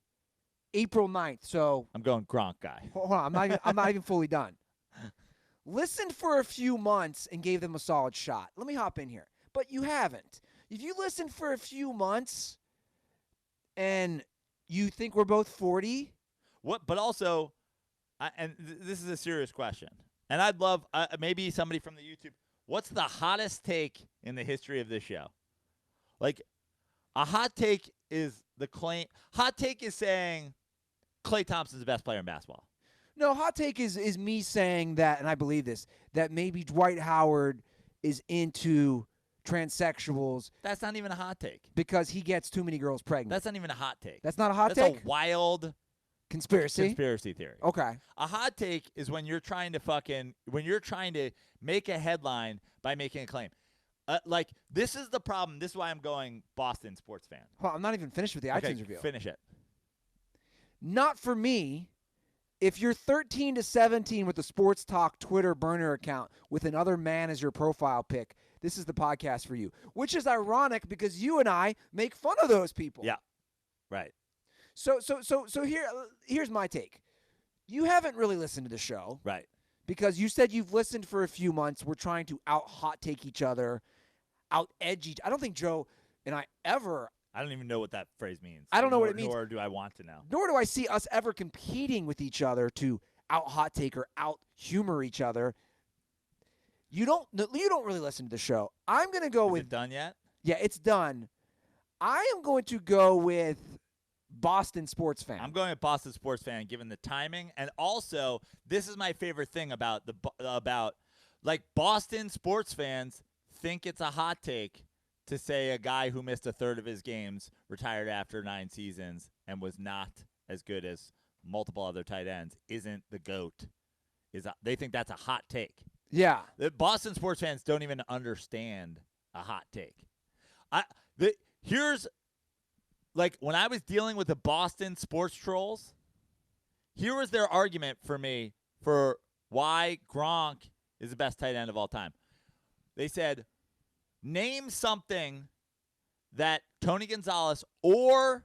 April 9th, so I'm going Gronk guy. hold on, I'm not even fully done. Listened for a few months and gave them a solid shot. Let me hop in here. But you haven't. If you listened for a few months and you think we're both 40, What? But also, this is a serious question, and I'd love maybe somebody from the YouTube. What's the hottest take in the history of this show? Like, a hot take is the claim. Hot take is saying Klay Thompson's the best player in basketball. no, hot take is me saying that, and I believe this, that maybe Dwight Howard is into transsexuals That's not even a hot take. because he gets too many girls pregnant. That's not even a hot take. That's not a hot That's take? a wild Conspiracy theory. Okay. A hot take is when you're trying to make a headline by making a claim. Like, this is the problem. This is why I'm going Boston sports fan. Well, I'm not even finished with the iTunes review. Finish it. Not for me. If you're 13 to 17 with a Sports Talk Twitter burner account with another man as your profile pic, this is the podcast for you. Which is ironic because you and I make fun of those people. Yeah. Right. So here's my take. You haven't really listened to the show. Right. Because you said you've listened for a few months. We're trying to out-hot take each other, out-edge each. I don't think Joe and I ever. I don't even know what that phrase means. I don't know what it means. Nor do I want to know. Nor do I see us ever competing with each other to out hot take or out humor each other. You don't really listen to the show. I'm going to go Is with it done yet? Yeah, it's done. I am going to go with Boston sports fan. I'm going with Boston sports fan, given the timing, and also this is my favorite thing about like Boston sports fans think it's a hot take to say a guy who missed a third of his games, retired after 9 seasons, and was not as good as multiple other tight ends, isn't the GOAT. They think that's a hot take. Yeah. The Boston sports fans don't even understand a hot take. Here's, like, when I was dealing with the Boston sports trolls, here was their argument for me for why Gronk is the best tight end of all time. They said, name something that Tony Gonzalez or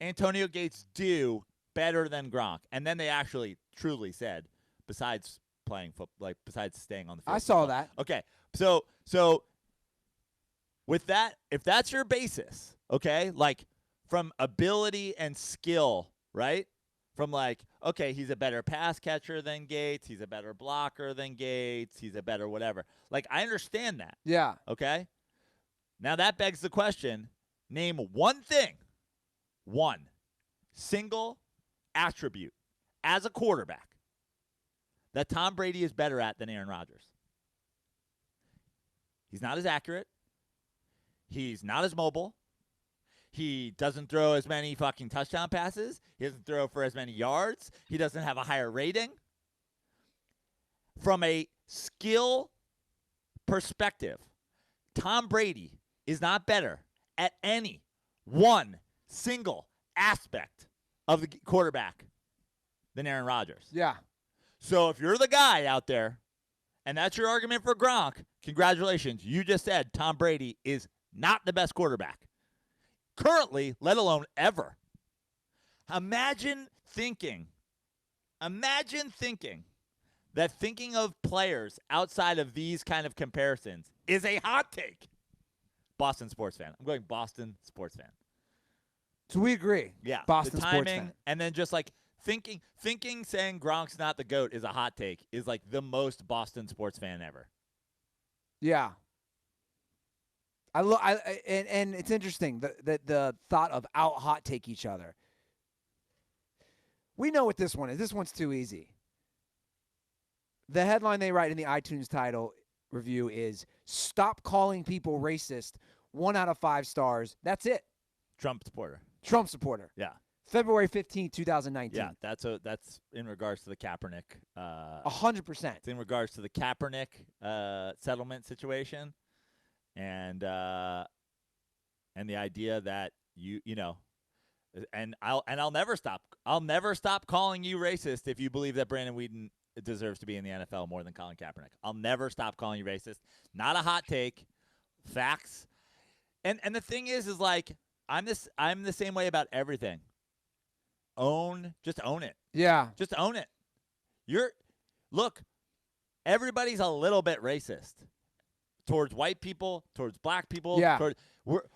Antonio Gates do better than Gronk. And then they actually truly said, besides playing football, like besides staying on the field. I saw that. Okay. So with that, if that's your basis, okay, like from ability and skill, right? From like, okay, he's a better pass catcher than Gates, he's a better blocker than Gates, he's a better whatever. Like, I understand that. Yeah. Okay? Now that begs the question, name one thing, one single attribute as a quarterback that Tom Brady is better at than Aaron Rodgers. He's not as accurate. He's not as mobile. He doesn't throw as many fucking touchdown passes. He doesn't throw for as many yards. He doesn't have a higher rating. From a skill perspective, Tom Brady is not better at any one single aspect of the quarterback than Aaron Rodgers. Yeah. So if you're the guy out there, and that's your argument for Gronk, congratulations. You just said Tom Brady is not the best quarterback. Currently, let alone ever. Imagine thinking that thinking of players outside of these kind of comparisons is a hot take. Boston sports fan. I'm going Boston sports fan. So we agree. Yeah. Boston the sports timing, fan. and then just like thinking saying Gronk's not the GOAT is a hot take is like the most Boston sports fan ever. Yeah. And it's interesting the thought of out hot take each other. We know what this one is. This one's too easy. The headline they write in the iTunes title review is "Stop calling people racist." 1 out of 5 stars. That's it. Trump supporter. Trump supporter. Yeah. February 15th, 2019. Yeah, that's in regards to the Kaepernick. 100%. It's in regards to the Kaepernick settlement situation, and the idea that you know, and I'll never stop calling you racist if you believe that Brandon Weeden deserves to be in the NFL more than Colin Kaepernick. I'll never stop calling you racist. Not a hot take, facts. And the thing is like I'm the same way about everything. Just own it. Yeah. Just own it. Look, everybody's a little bit racist towards white people, towards black people. Yeah.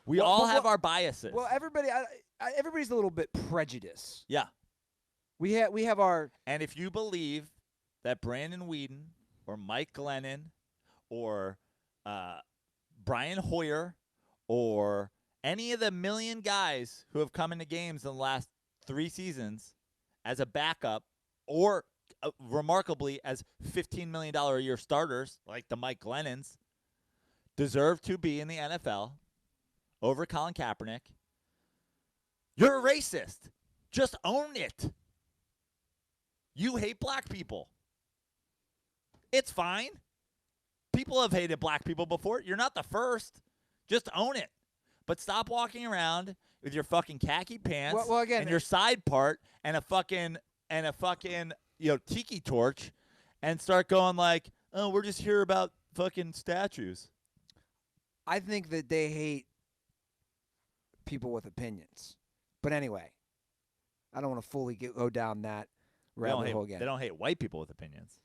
We all have our biases. Well, everybody's a little bit prejudiced. Yeah. We have our. And if you believe that Brandon Weeden or Mike Glennon or Brian Hoyer or any of the million guys who have come into games in the last 3 seasons as a backup or remarkably as $15 million a year starters like the Mike Glennons deserve to be in the NFL over Colin Kaepernick, you're a racist. Just own it. You hate black people. It's fine. People have hated black people before. You're not the first. Just own it. But stop walking around with your fucking khaki pants again, and your side part and a fucking tiki torch and start going like, oh, we're just here about fucking statues. I think that they hate people with opinions. But anyway, I don't want to fully go down that rabbit hole again. They don't hate white people with opinions.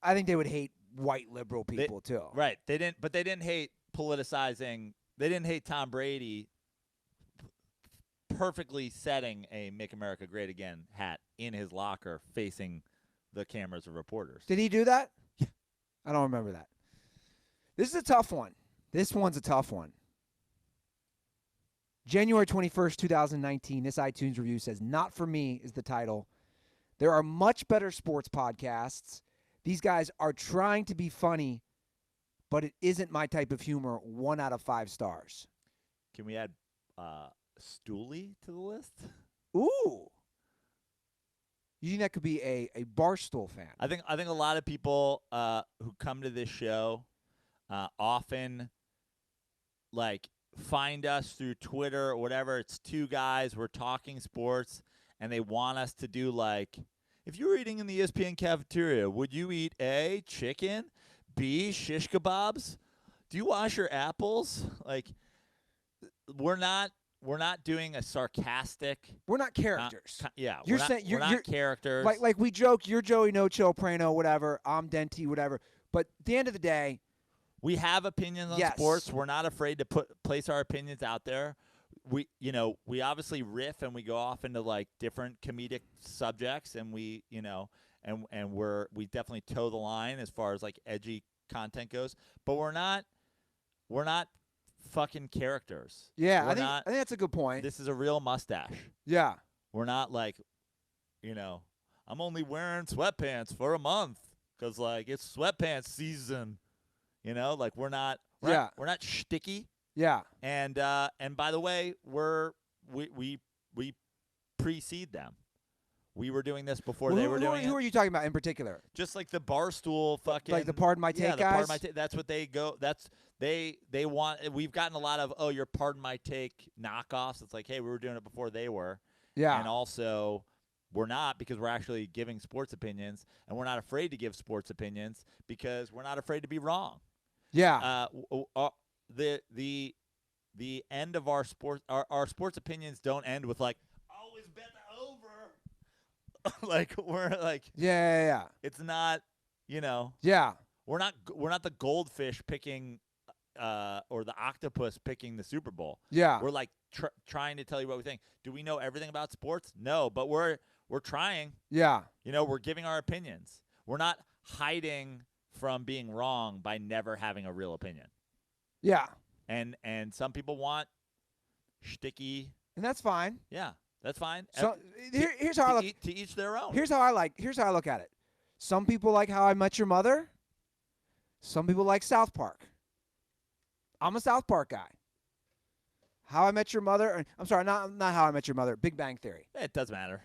I think they would hate white liberal people too. Right. They didn't hate politicizing. They didn't hate Tom Brady perfectly setting a "Make America Great Again" hat in his locker, facing the cameras of reporters. Did he do that? Yeah. I don't remember that. This is a tough one. This one's a tough one. January 21st, 2019, this iTunes review says, "Not for me" is the title. "There are much better sports podcasts. These guys are trying to be funny, but it isn't my type of humor. 1 out of 5 stars." Can we add Stooley to the list? Ooh. You think that could be a Barstool fan? I think a lot of people who come to this show often like find us through Twitter or whatever. It's two guys, we're talking sports, and they want us to do like, if you were eating in the ESPN cafeteria, would you eat A, chicken, B, shish kebabs? Do you wash your apples? Like, we're not doing a sarcastic. We're not characters. We're not characters. Like we joke, you're Joey No Chill Prano, whatever. I'm Denti, whatever. But at the end of the day, we have opinions on sports. We're not afraid to place our opinions out there. We obviously riff and we go off into like different comedic subjects, and we definitely toe the line as far as like edgy content goes. But we're not fucking characters. Yeah, I think that's a good point. This is a real mustache. Yeah. We're not like, I'm only wearing sweatpants for a month because like it's sweatpants season. Like we're not shticky. Yeah. And by the way, we precede them. We were doing this before they were doing it. Who are you talking about in particular? Just like the Barstool fucking, like the Pardon My Take guys. Pardon My Take. That's what they go. That's they want. We've gotten a lot of your Pardon My Take knockoffs. It's like, hey, we were doing it before they were. Yeah. And also, we're not, because we're actually giving sports opinions, and we're not afraid to give sports opinions because we're not afraid to be wrong. Yeah. The end of our sports opinions don't end with like, always bet the over. Like we're like, yeah. It's not, Yeah. We're not the goldfish picking or the octopus picking the Super Bowl. Yeah. We're like trying to tell you what we think. Do we know everything about sports? No, but we're trying. Yeah. We're giving our opinions. We're not hiding from being wrong by never having a real opinion. Yeah. And some people want shticky. And that's fine. Yeah, that's fine. So here's how I look. To each their own. Here's how I look at it. Some people like How I Met Your Mother. Some people like South Park. I'm a South Park guy. How I Met Your Mother. I'm sorry, not How I Met Your Mother. Big Bang Theory. It doesn't matter.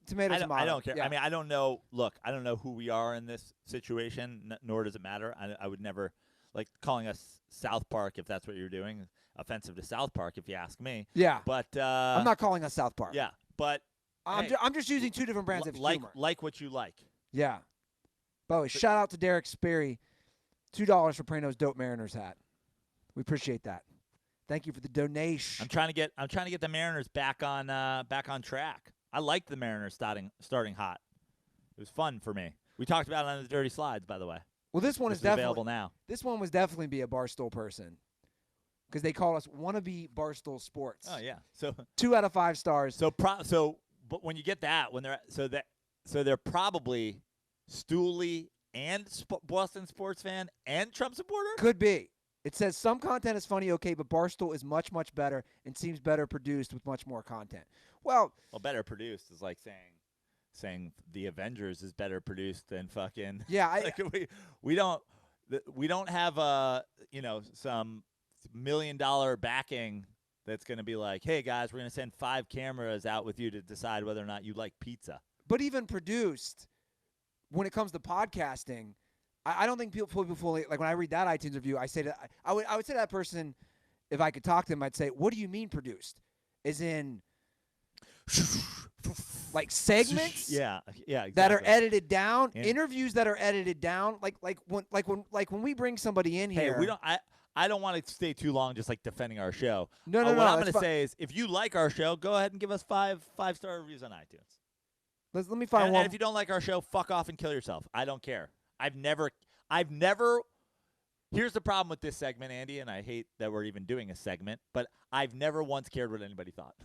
Tomato. I don't care. Yeah. I mean, I don't know. Look, I don't know who we are in this situation, nor does it matter. I would never like calling us South Park if that's what you're doing. Offensive to South Park, if you ask me. Yeah. But I'm not calling us South Park. Yeah, but I'm just using two different brands of humor. Like what you like. Yeah. By the way, shout out to Derek Sperry, $2 for Prano's Dope Mariners hat. We appreciate that. Thank you for the donation. I'm trying to get the Mariners back on track. I liked the Mariners starting hot. It was fun for me. We talked about it on the Dirty Slides, by the way. Well, this one is definitely available now. This one was definitely be a Barstool person because they call us wannabe Barstool Sports. Oh yeah. So 2 out of 5 stars. But when you get that, they're probably Stooley and Boston sports fan and Trump supporter. Could be. It says some content is funny, okay, but Barstool is much, much better and seems better produced with much more content. Well, better produced is like saying the Avengers is better produced than fucking. Yeah, we don't have some $1 million backing that's going to be like, hey guys, we're going to send 5 cameras out with you to decide whether or not you like pizza. But even produced, when it comes to podcasting, I don't think people fully, like when I read that iTunes review, I say that I would say to that person, if I could talk to them, I'd say, what do you mean produced? As in like segments? Yeah, exactly. That are edited down, interviews that are edited down, like when we bring somebody in here. Hey, we don't I don't want to stay too long just like defending our show. No. What I'm going to say is if you like our show, go ahead and give us 5-star reviews on iTunes. Let me find one. And if you don't like our show, fuck off and kill yourself. I don't care. I've never. Here's the problem with this segment, Andy, and I hate that we're even doing a segment, but I've never once cared what anybody thought.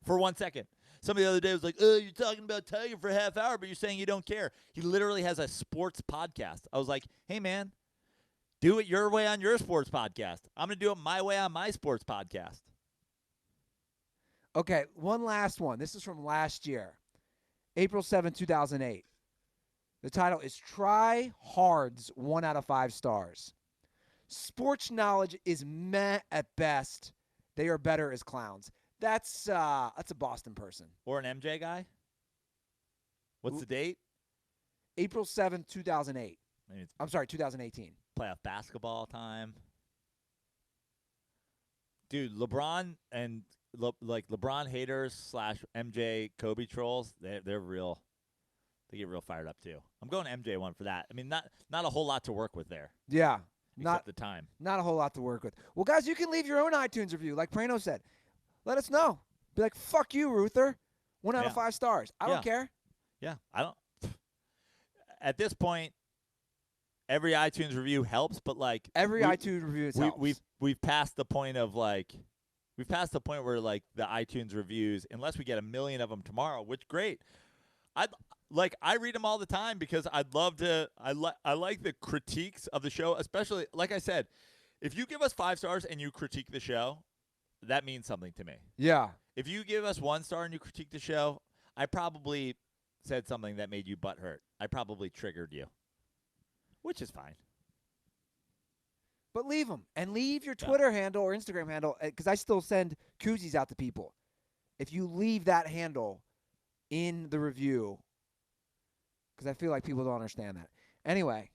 for 1 second. Somebody the other day was like, "Oh, you're talking about Tiger for a half hour, but you're saying you don't care." He literally has a sports podcast. I was like, "Hey, man, do it your way on your sports podcast. I'm going to do it my way on my sports podcast." Okay, one last one. This is from last year, April 7th, 2008. The title is Try Hard's 1 out of 5 stars. Sports knowledge is meh at best. They are better as clowns. That's a Boston person. Or an MJ guy? What's the date? April 7th, 2008. Maybe it's I'm sorry, 2018. playoff basketball time. Dude, LeBron and LeBron haters / MJ Kobe trolls, they're real. They get real fired up too. I'm going MJ one for that. I mean, not a whole lot to work with there. Yeah. Except the time. Not a whole lot to work with. Well, guys, you can leave your own iTunes review, like Prano said. Let us know. Be like, fuck you, Ruther. 1 out of 5 stars. I don't care. Yeah, I don't. At this point, every iTunes review helps, but like every iTunes review helps. We've passed the point of like, we've passed the point where like the iTunes reviews, unless we get 1 million of them tomorrow, which great. I read them all the time because I'd love to. I like the critiques of the show, especially like I said, if you give us 5 stars and you critique the show, that means something to me. Yeah. If you give us 1 star and you critique the show, I probably said something that made you butthurt. I probably triggered you, which is fine. But leave them. And leave your Twitter handle or Instagram handle, because I still send koozies out to people. If you leave that handle in the review, because I feel like people don't understand that. Anyway,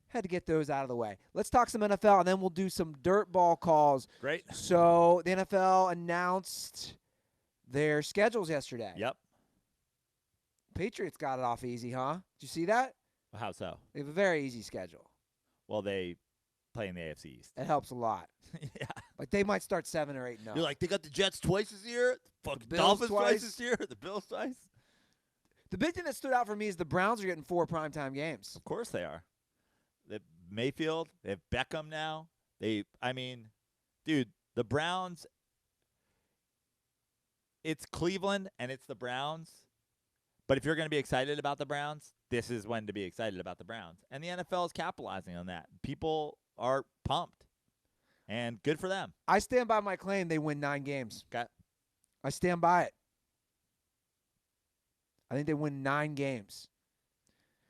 had to get those out of the way. Let's talk some NFL, and then we'll do some DirtBall calls. Great. So the NFL announced their schedules yesterday. Yep. Patriots got it off easy, huh? Did you see that? How so? They have a very easy schedule. Well, they play in the AFC East. It helps a lot. Yeah. Like they might start 7 or 8-0. You're like, they got the Jets twice this year, fucking Bills Dolphins twice. twice this year, the Bills twice. The big thing that stood out for me is the Browns are getting 4 primetime games. Of course they are. They have Mayfield. They have Beckham now. Dude, the Browns, it's Cleveland and it's the Browns. But if you're going to be excited about the Browns, this is when to be excited about the Browns. And the NFL is capitalizing on that. People are pumped. And good for them. I stand by my claim they win 9 games. Okay. I stand by it. I think they win 9 games.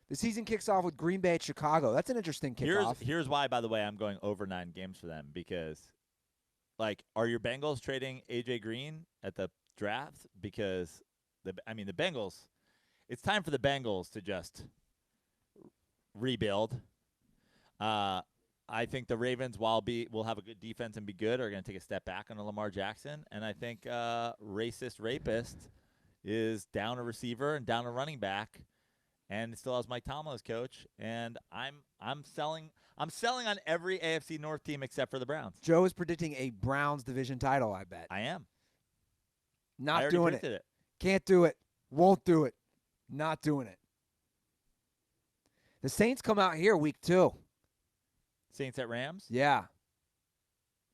The season kicks off with Green Bay at Chicago. That's an interesting kickoff. Here's why, by the way, I'm going over 9 games for them. Because, like, are your Bengals trading A.J. Green at the draft? Because, the Bengals, it's time for the Bengals to just rebuild. I think the Ravens, will have a good defense and be good, are going to take a step back on Lamar Jackson. And I think racist rapist is down a receiver and down a running back, and it still has Mike Tomlin as coach. And I'm selling on every AFC North team except for the Browns. Joe is predicting a Browns division title, I bet. I am. Not doing it. Can't do it. Won't do it. Not doing it. The Saints come out here week 2. Saints at Rams? Yeah.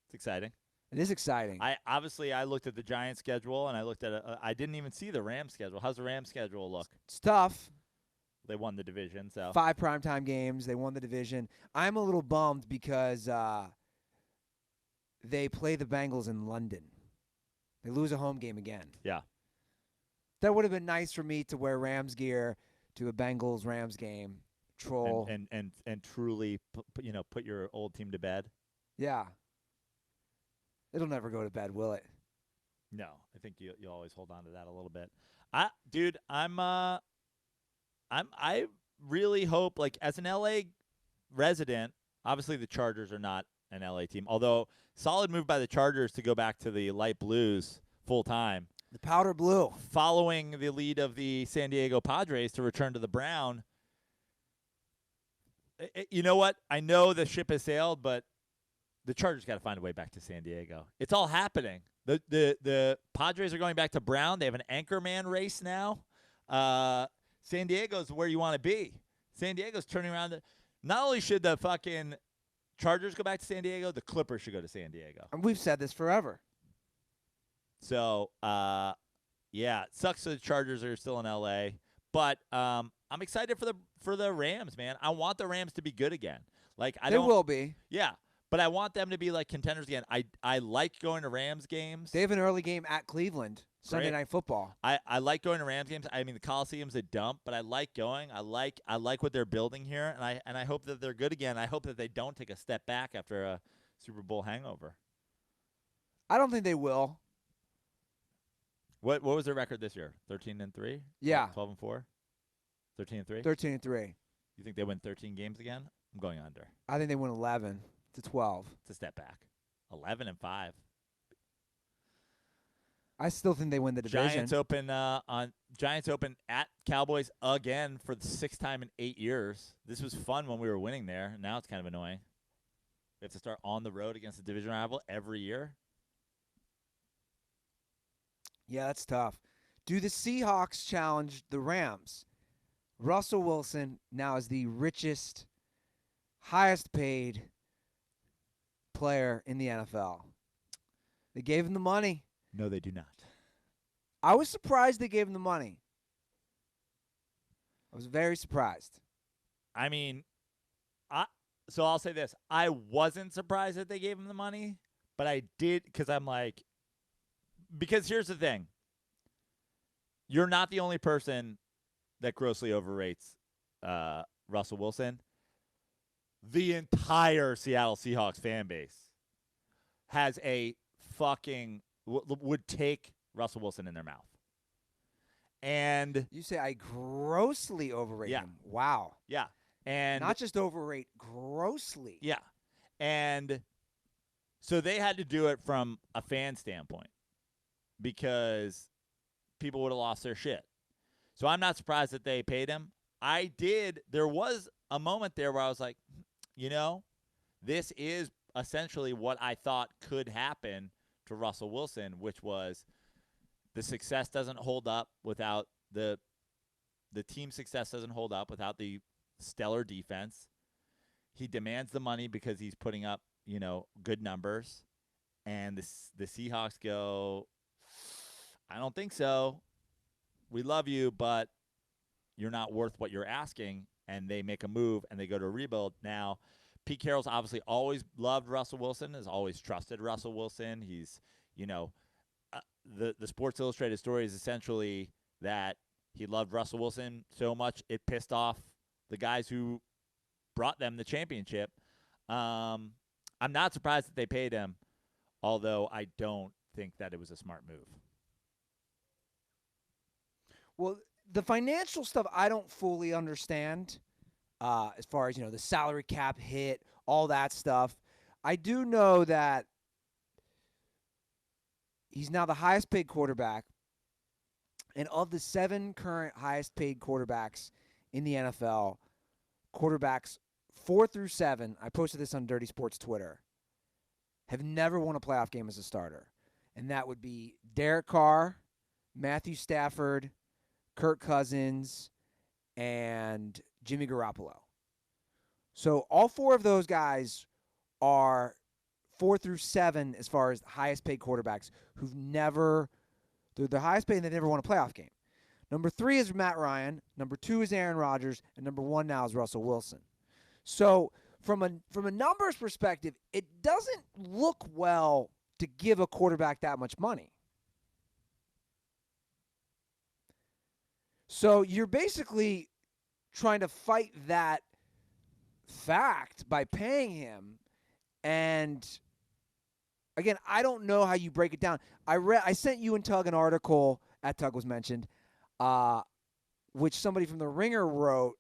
It's exciting. It is exciting. I looked at the Giants schedule, and I looked at I didn't even see the Rams schedule. How's the Rams schedule look? It's tough. They won the division, so 5 primetime games. They won the division. I'm a little bummed because they play the Bengals in London. They lose a home game again. Yeah. That would have been nice for me to wear Rams gear to a Bengals-Rams game. Troll. And truly put your old team to bed. Yeah. It'll never go to bed, will it? No, I think you'll always hold on to that a little bit. I really hope, like, as an LA resident, obviously the Chargers are not an LA team. Although solid move by the Chargers to go back to the light blues full time. The powder blue. Following the lead of the San Diego Padres to return to the brown. You know what? I know the ship has sailed, but the Chargers got to find a way back to San Diego. It's all happening. The Padres are going back to brown. They have an anchorman race now. San Diego's where you want to be. San Diego's turning around. Not only should the fucking Chargers go back to San Diego, the Clippers should go to San Diego. And we've said this forever. So, yeah, it sucks that the Chargers are still in LA, but I'm excited for the Rams, man. I want the Rams to be good again. Like I They don't, will be. yeah, but I want them to be like contenders again. I like going to Rams games. They have an early game at Cleveland, Sunday Great. Night Football. I like going to Rams games. I mean, the Coliseum's a dump, but I like going. I like what they're building here, and I hope that they're good again. I hope that they don't take a step back after a Super Bowl hangover. I don't think they will. What was their record this year? 13-3? Yeah. 12-4? 13-3? 13-3. You think they win 13 games again? I'm going under. I think they win 11 to 12. It's a step back. 11-5. I still think they win the division. Giants open at Cowboys again for the 6th time in 8 years. This was fun when we were winning there. Now it's kind of annoying. We have to start on the road against a division rival every year. Yeah, that's tough. Do the Seahawks challenge the Rams? Russell Wilson now is the richest, highest paid player in the NFL. They gave him the money. No, they do not. I was surprised they gave him the money. I was very surprised. I mean, so I'll say this. I wasn't surprised that they gave him the money, but I did because I'm like, because here's the thing. You're not the only person that grossly overrates Russell Wilson. The entire Seattle Seahawks fan base has a fucking would take Russell Wilson in their mouth. And you say I grossly overrate him. Wow. Yeah. And not just overrate, grossly. Yeah. And so they had to do it from a fan standpoint because people would have lost their shit. So I'm not surprised that they paid him. There was a moment there where I was like, this is essentially what I thought could happen to Russell Wilson, which was the success doesn't hold up without the team success doesn't hold up without the stellar defense. He demands the money because he's putting up, good numbers. And the Seahawks go, I don't think so. We love you, but you're not worth what you're asking. And they make a move, and they go to a rebuild. Now, Pete Carroll's obviously always loved Russell Wilson, has always trusted Russell Wilson. He's, the Sports Illustrated story is essentially that he loved Russell Wilson so much it pissed off the guys who brought them the championship. I'm not surprised that they paid him, although I don't think that it was a smart move. Well, the financial stuff I don't fully understand as far as, the salary cap hit, all that stuff. I do know that he's now the highest paid quarterback. And of the 7 current highest paid quarterbacks in the NFL, quarterbacks 4 through 7, I posted this on Dirty Sports Twitter, have never won a playoff game as a starter. And that would be Derek Carr, Matthew Stafford, Kirk Cousins, and Jimmy Garoppolo. So all 4 of those guys are 4 through 7 as far as highest paid quarterbacks who've never, they're the highest paid and they've never won a playoff game. Number 3 is Matt Ryan. Number 2 is Aaron Rodgers. And number 1 now is Russell Wilson. So from a numbers perspective, it doesn't look well to give a quarterback that much money. So you're basically trying to fight that fact by paying him. And again, I don't know how you break it down. I sent you and Tug an article, at Tug was mentioned, which somebody from The Ringer wrote,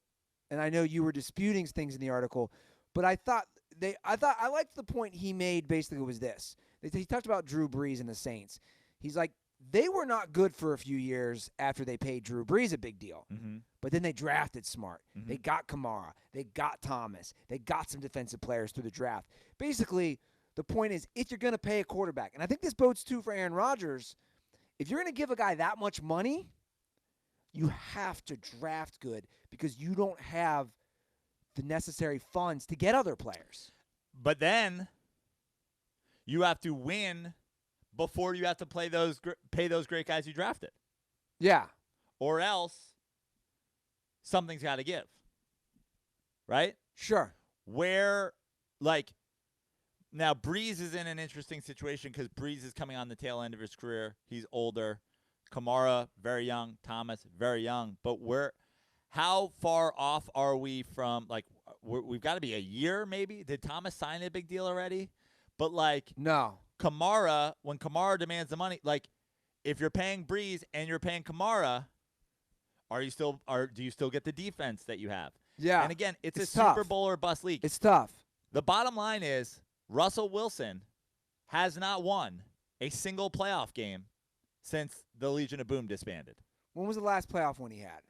and I know you were disputing things in the article, but I liked the point he made. Basically was this. He talked about Drew Brees and the Saints. He's like, they were not good for a few years after they paid Drew Brees a big deal. Mm-hmm. But then they drafted smart. Mm-hmm. They got Kamara. They got Thomas. They got some defensive players through the draft. Basically, the point is, if you're going to pay a quarterback, and I think this bodes too for Aaron Rodgers, if you're going to give a guy that much money, you have to draft good because you don't have the necessary funds to get other players. But then you have to win before you have to pay those great guys you drafted. Yeah. Or else something's got to give. Right? Sure. Where, like, now Breeze is in an interesting situation because Breeze is coming on the tail end of his career. He's older. Kamara, very young. Thomas, very young. But how far off are we from, like, we've got to be a year maybe? Did Thomas sign a big deal already? But, like, No. Kamara, when Kamara demands the money, like, if you're paying Breeze and you're paying Kamara, do you still get the defense that you have? Yeah. And again, it's a tough. Super Bowl or bust league. It's tough. The bottom line is Russell Wilson has not won a single playoff game since the Legion of Boom disbanded. When was the last playoff one he had?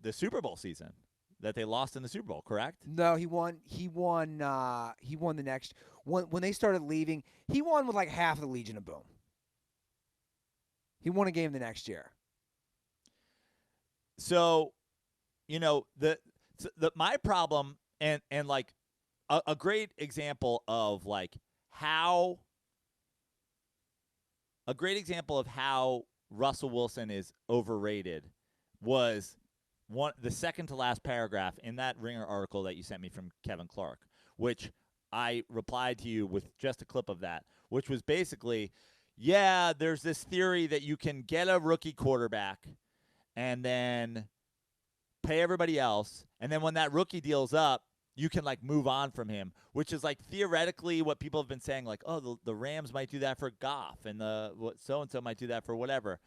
The Super Bowl season that they lost in the Super Bowl, correct? No, he won the next when they started leaving. He won with like half of the Legion of Boom. He won a game the next year. So, my problem and like a great example of how Russell Wilson is overrated was the second to last paragraph in that Ringer article that you sent me from Kevin Clark, which I replied to you with just a clip of that, which was basically, yeah, there's this theory that you can get a rookie quarterback and then pay everybody else, and then when that rookie deal's up, you can move on from him, which is theoretically what people have been saying, the Rams might do that for Goff, and so-and-so might do that for whatever.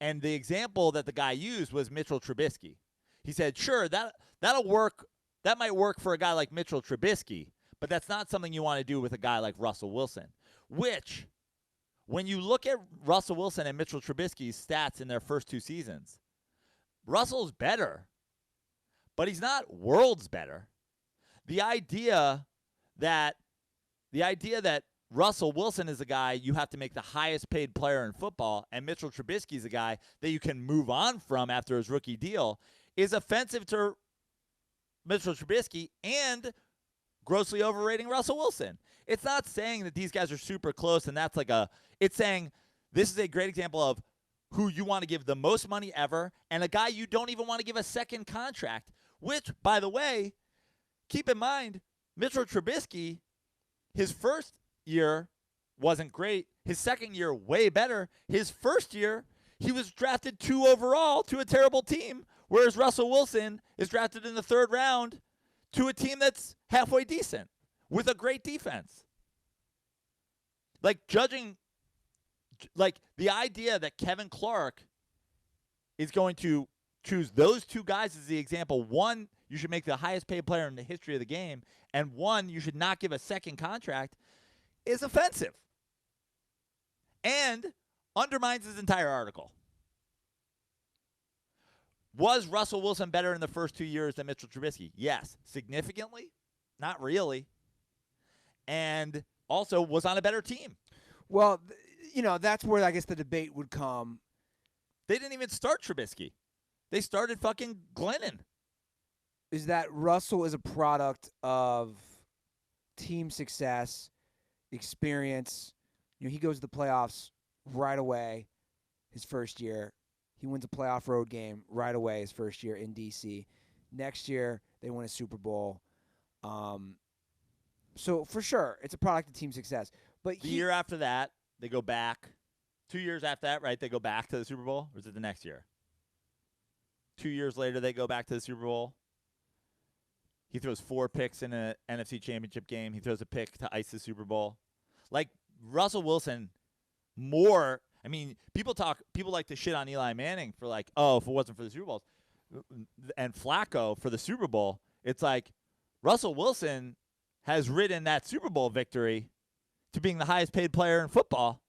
And the example that the guy used was Mitchell Trubisky. He said, sure, that'll work. That might work for a guy like Mitchell Trubisky, but that's not something you want to do with a guy like Russell Wilson, which, when you look at Russell Wilson and Mitchell Trubisky's stats in their first two seasons, Russell's better, but he's not worlds better. The idea that Russell Wilson is a guy you have to make the highest paid player in football, and Mitchell Trubisky is a guy that you can move on from after his rookie deal, is offensive to Mitchell Trubisky and grossly overrating Russell Wilson. It's not saying that these guys are super close, and that's it's saying this is a great example of who you want to give the most money ever and a guy you don't even want to give a second contract, which, by the way, keep in mind, Mitchell Trubisky, his first year wasn't great. His second year, way better. His first year, he was drafted 2 overall to a terrible team, whereas Russell Wilson is drafted in the 3rd round to a team that's halfway decent with a great defense. The idea that Kevin Clark is going to choose those two guys as the example, one, you should make the highest paid player in the history of the game, and one, you should not give a second contract, is offensive and undermines his entire article. Was Russell Wilson better in the first 2 years than Mitchell Trubisky? Yes. Significantly? Not really. And also was on a better team. Well, that's where I guess the debate would come. They didn't even start Trubisky. They started fucking Glennon. Is that Russell is a product of team success, experience. He goes to the playoffs right away his first year. He wins a playoff road game right away his first year in D.C. Next year, they win a Super Bowl. So, for sure, it's a product of team success. But the year after that, they go back. 2 years after that, right, they go back to the Super Bowl? Or is it the next year? 2 years later, they go back to the Super Bowl. He throws 4 picks in an NFC Championship game. He throws a pick to ice the Super Bowl. Russell Wilson, people like to shit on Eli Manning for if it wasn't for the Super Bowls, and Flacco for the Super Bowl. It's Russell Wilson has ridden that Super Bowl victory to being the highest paid player in football.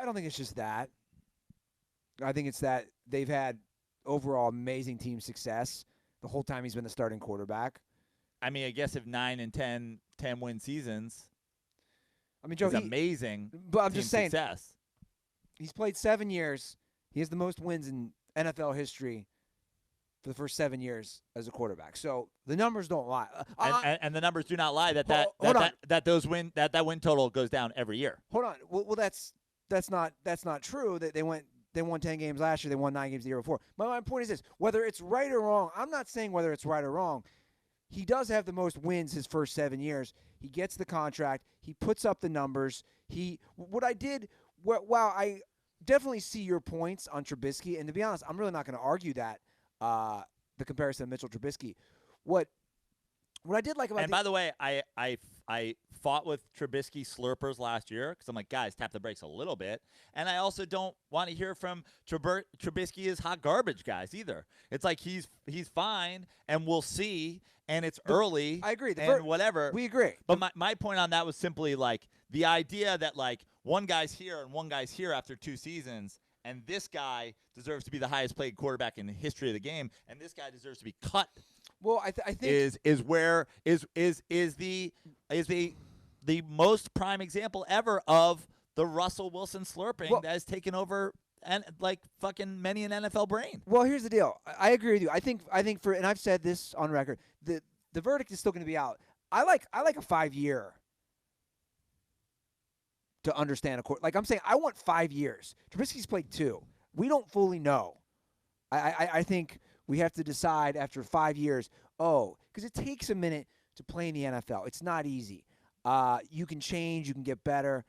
I don't think it's just that. I think it's that they've had overall amazing team success the whole time he's been the starting quarterback. I guess if 9 and 10 win seasons, Joe, it's amazing. But I'm just saying, success. He's played 7 years. He has the most wins in NFL history for the first 7 years as a quarterback. So the numbers don't lie. And the numbers do not lie hold on. that win total goes down every year. Hold on. Well, that's not true. That they won 10 games last year. They won 9 games the year before. My point is this: whether it's right or wrong, I'm not saying whether it's right or wrong. He does have the most wins his first 7 years. He gets the contract. He puts up the numbers. Wow, I definitely see your points on Trubisky. And to be honest, I'm really not going to argue that the comparison to Mitchell Trubisky. What I did like about and by the way, I fought with Trubisky slurpers last year because I'm like, guys, tap the brakes a little bit. And I also don't want to hear from Trubisky is hot garbage guys either. It's like he's fine, and we'll see. And it's early. I agree. And whatever. We agree. But my point on that was simply like the idea that like one guy's here and one guy's here after 2 seasons, and this guy deserves to be the highest paid quarterback in the history of the game, and this guy deserves to be cut. Well, I think is the most prime example ever of the Russell Wilson slurping that has taken over and like fucking many an NFL brain. Well, here's the deal. I agree with you. I think and I've said this on record, the verdict is still going to be out. I like a 5-year to understand a court. Like I'm saying, I want 5 years. Trubisky's played 2. We don't fully know. I think we have to decide after 5 years. Because it takes a minute to play in the NFL. It's not easy. You can change. You can get better.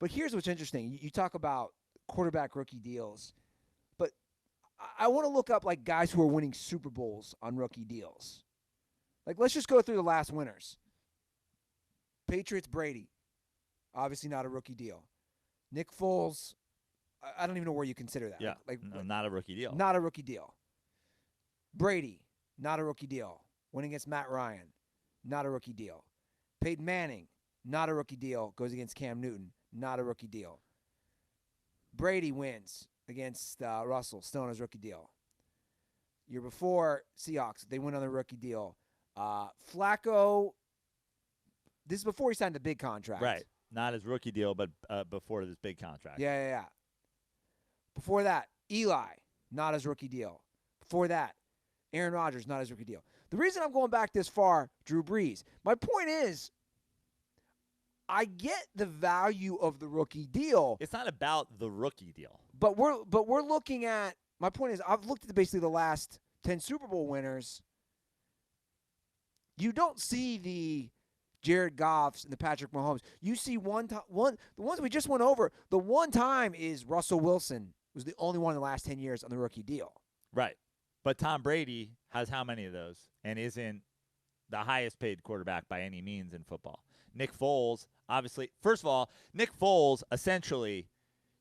But here's what's interesting. You talk about quarterback rookie deals, but I want to look up like guys who are winning Super Bowls on rookie deals. Like let's just go through the last winners. Patriots Brady, obviously not a rookie deal. Nick Foles, I don't even know where you consider that. Yeah, no, not a rookie deal. Not a rookie deal. Brady, not a rookie deal. Winning against Matt Ryan, not a rookie deal. Peyton Manning, not a rookie deal. Goes against Cam Newton, not a rookie deal. Brady wins against Russell, still on his rookie deal. Year before, Seahawks, they win on the rookie deal. Flacco, this is before he signed the big contract. Right. Not his rookie deal, but before this big contract. Yeah. Before that, Eli, not his rookie deal. Before that, Aaron Rodgers, not his rookie deal. The reason I'm going back this far, Drew Brees, my point is, I get the value of the rookie deal. It's not about the rookie deal. But we're looking at, my point is, I've looked at basically the last 10 Super Bowl winners. You don't see the Jared Goffs and the Patrick Mahomes. You see the ones we just went over, the one time is Russell Wilson was the only one in the last 10 years on the rookie deal. Right. But Tom Brady has how many of those and isn't the highest paid quarterback by any means in football? Nick Foles, obviously, first of all, Nick Foles, essentially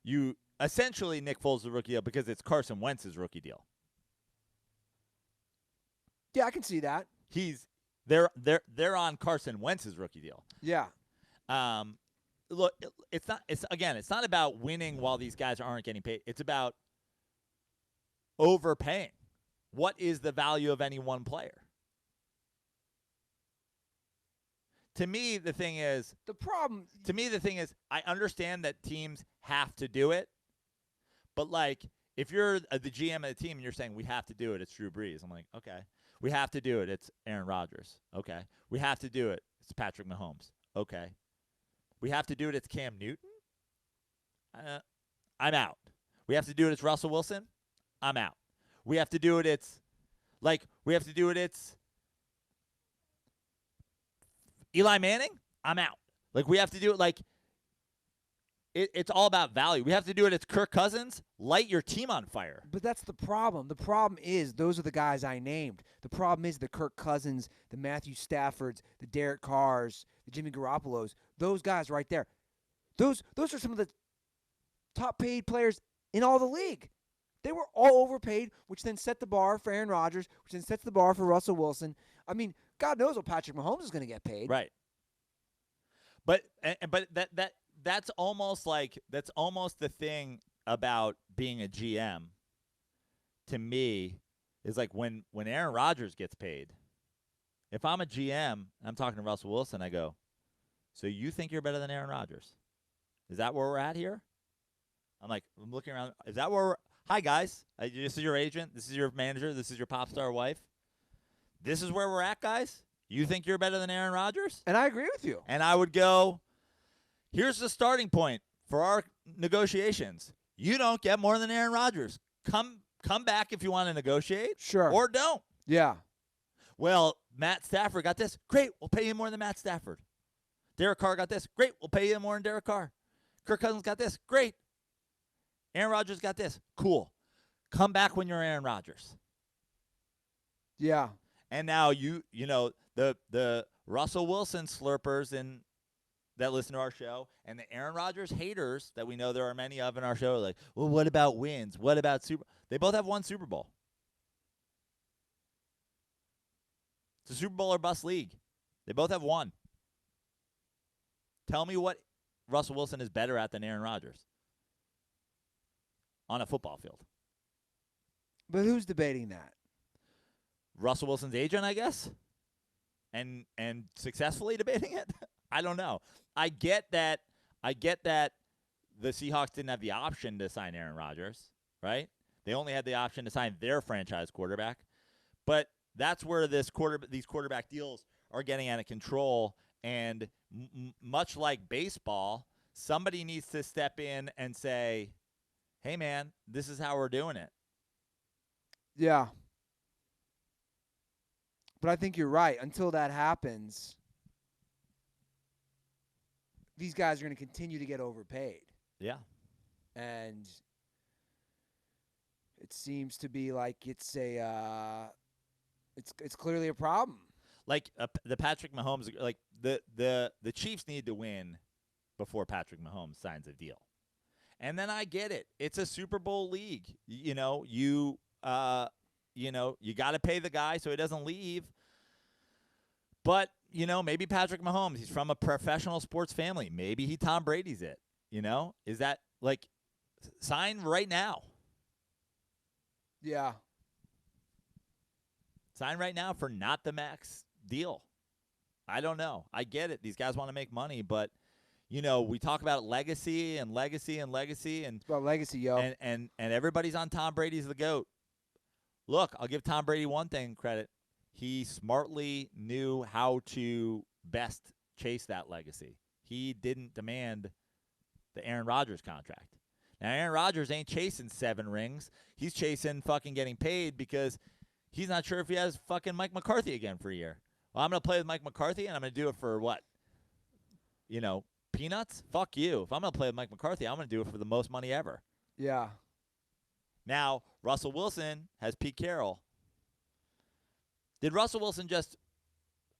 Nick Foles is the rookie deal because it's Carson Wentz's rookie deal. Yeah, I can see that. They're on Carson Wentz's rookie deal. Yeah. Look, it's not about winning while these guys aren't getting paid. It's about overpaying. What is the value of any one player? To me, the thing is, I understand that teams have to do it, but like if you're the GM of the team and you're saying we have to do it, it's Drew Brees. I'm like, okay. We have to do it. It's Aaron Rodgers. Okay. We have to do it. It's Patrick Mahomes. Okay. We have to do it. It's Cam Newton. I'm out. We have to do it. It's Russell Wilson. I'm out. We have to do it. It's Eli Manning. I'm out. Like we have to do it. Like it's all about value. We have to do it. It's Kirk Cousins. Light your team on fire. But that's the problem. The problem is those are the guys I named. The problem is the Kirk Cousins, the Matthew Staffords, the Derek Carrs, the Jimmy Garoppolos. Those guys right there. Those are some of the top paid players in all the league. They were all overpaid, which then set the bar for Aaron Rodgers, which then sets the bar for Russell Wilson. I mean, God knows what Patrick Mahomes is going to get paid. Right. But that's almost the thing about being a GM to me is like when Aaron Rodgers gets paid. If I'm a GM, I'm talking to Russell Wilson, I go, so you think you're better than Aaron Rodgers? Is that where we're at here? I'm looking around. Is that where Hi, guys. This is your agent. This is your manager. This is your pop star wife. This is where we're at, guys. You think you're better than Aaron Rodgers? And I agree with you. And I would go, here's the starting point for our negotiations. You don't get more than Aaron Rodgers. Come back if you want to negotiate. Sure. Or don't. Yeah. Well, Matt Stafford got this. Great. We'll pay you more than Matt Stafford. Derek Carr got this. Great. We'll pay you more than Derek Carr. Kirk Cousins got this. Great. Aaron Rodgers got this. Cool. Come back when you're Aaron Rodgers. Yeah. And now you know the Russell Wilson slurpers that listen to our show and the Aaron Rodgers haters that we know there are many of in our show are like, well, what about wins? What about They both have one Super Bowl. It's a Super Bowl or bust league. They both have one. Tell me what Russell Wilson is better at than Aaron Rodgers on a football field. But who's debating that? Russell Wilson's agent, I guess, and successfully debating it. I don't know. I get that the Seahawks didn't have the option to sign Aaron Rodgers, right? They only had the option to sign their franchise quarterback. But that's where these quarterback deals are getting out of control. And much like baseball, somebody needs to step in and say, hey, man, this is how we're doing it. Yeah. But I think you're right. Until that happens, these guys are going to continue to get overpaid. Yeah. And it seems to be like it's clearly a problem. Like the Patrick Mahomes, like the Chiefs need to win before Patrick Mahomes signs a deal. And then I get it. It's a Super Bowl league. You got to pay the guy so he doesn't leave. But, maybe Patrick Mahomes, he's from a professional sports family. Maybe he Tom Brady's it. Is that like sign right now? Yeah. Sign right now for not the max deal. I don't know. I get it. These guys want to make money, but we talk about legacy and legacy and legacy and it's about legacy, yo. And everybody's on Tom Brady's the GOAT. Look, I'll give Tom Brady one thing credit. He smartly knew how to best chase that legacy. He didn't demand the Aaron Rodgers contract. Now, Aaron Rodgers ain't chasing 7 rings. He's chasing fucking getting paid because he's not sure if he has fucking Mike McCarthy again for a year. Well, I'm going to play with Mike McCarthy, and I'm going to do it for what? Peanuts? Fuck you. If I'm going to play with Mike McCarthy, I'm going to do it for the most money ever. Yeah. Now, Russell Wilson has Pete Carroll. Did Russell Wilson just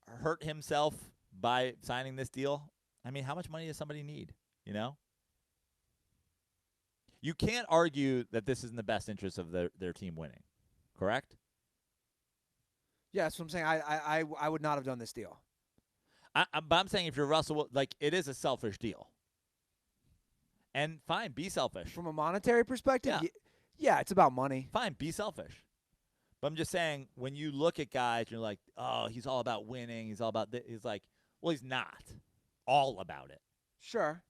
hurt himself by signing this deal? I mean, how much money does somebody need, You can't argue that this is in the best interest of their team winning, correct? Yeah, that's what I'm saying. I would not have done this deal. But I'm saying if you're Russell, it is a selfish deal. And fine, be selfish. From a monetary perspective, Yeah. Yeah, it's about money. Fine, be selfish. But I'm just saying, when you look at guys, you're like, oh, he's all about winning. He's all about this. He's like, well, he's not all about it. Sure.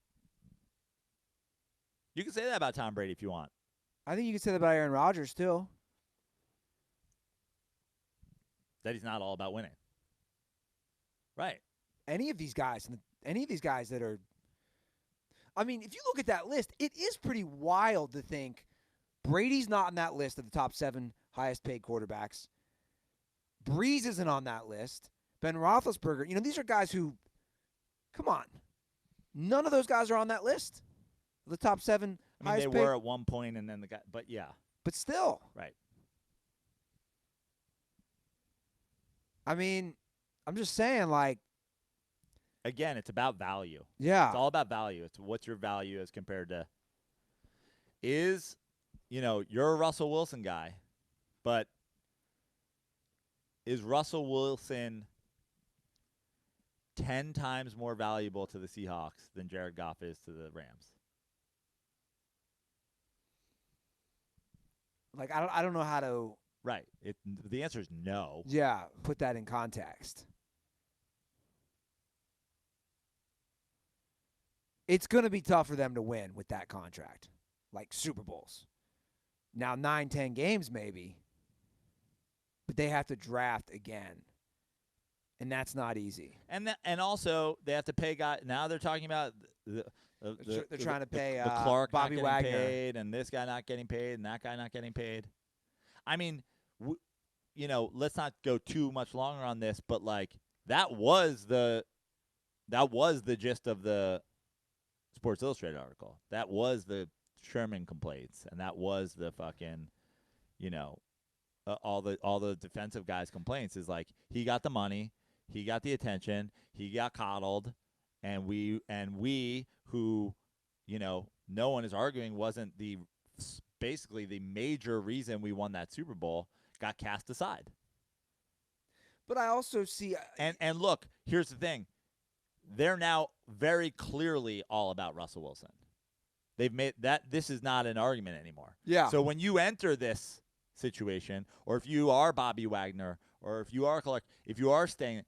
You can say that about Tom Brady if you want. I think you can say that about Aaron Rodgers, too. That he's not all about winning. Right. Any of these guys that are – I mean, if you look at that list, it is pretty wild to think Brady's not on that list of the top 7 highest-paid quarterbacks. Breeze isn't on that list. Ben Roethlisberger. These are guys who – come on. None of those guys are on that list. The top 7 highest-paid. They were at one point, and then the guy – but, yeah. But still. Right. I mean, I'm just saying, like – again, it's about value. Yeah. It's all about value. It's what's your value as compared to you're a Russell Wilson guy, but is Russell Wilson 10 times more valuable to the Seahawks than Jared Goff is to the Rams? Like, I don't know how to. Right. The answer is no. Yeah, put that in context. It's going to be tough for them to win with that contract, like Super Bowls. Now 9, 10 games maybe, but they have to draft again, and that's not easy. And also they have to pay guys. Now they're talking about they're trying to pay the Clark Bobby not getting Wagner. paid, and this guy not getting paid, and that guy not getting paid. I mean, let's not go too much longer on this, but like that was the gist of the Sports Illustrated article. That was the Sherman complaints, and that was the fucking, all the defensive guys' complaints is like he got the money, he got the attention, he got coddled, and we who, no one is arguing wasn't basically the major reason we won that Super Bowl got cast aside. But I also see and look, here's the thing. They're now very clearly all about Russell Wilson. They've made that this is not an argument anymore. Yeah. So when you enter this situation, or if you are Bobby Wagner, or if you are Clark, if you are staying,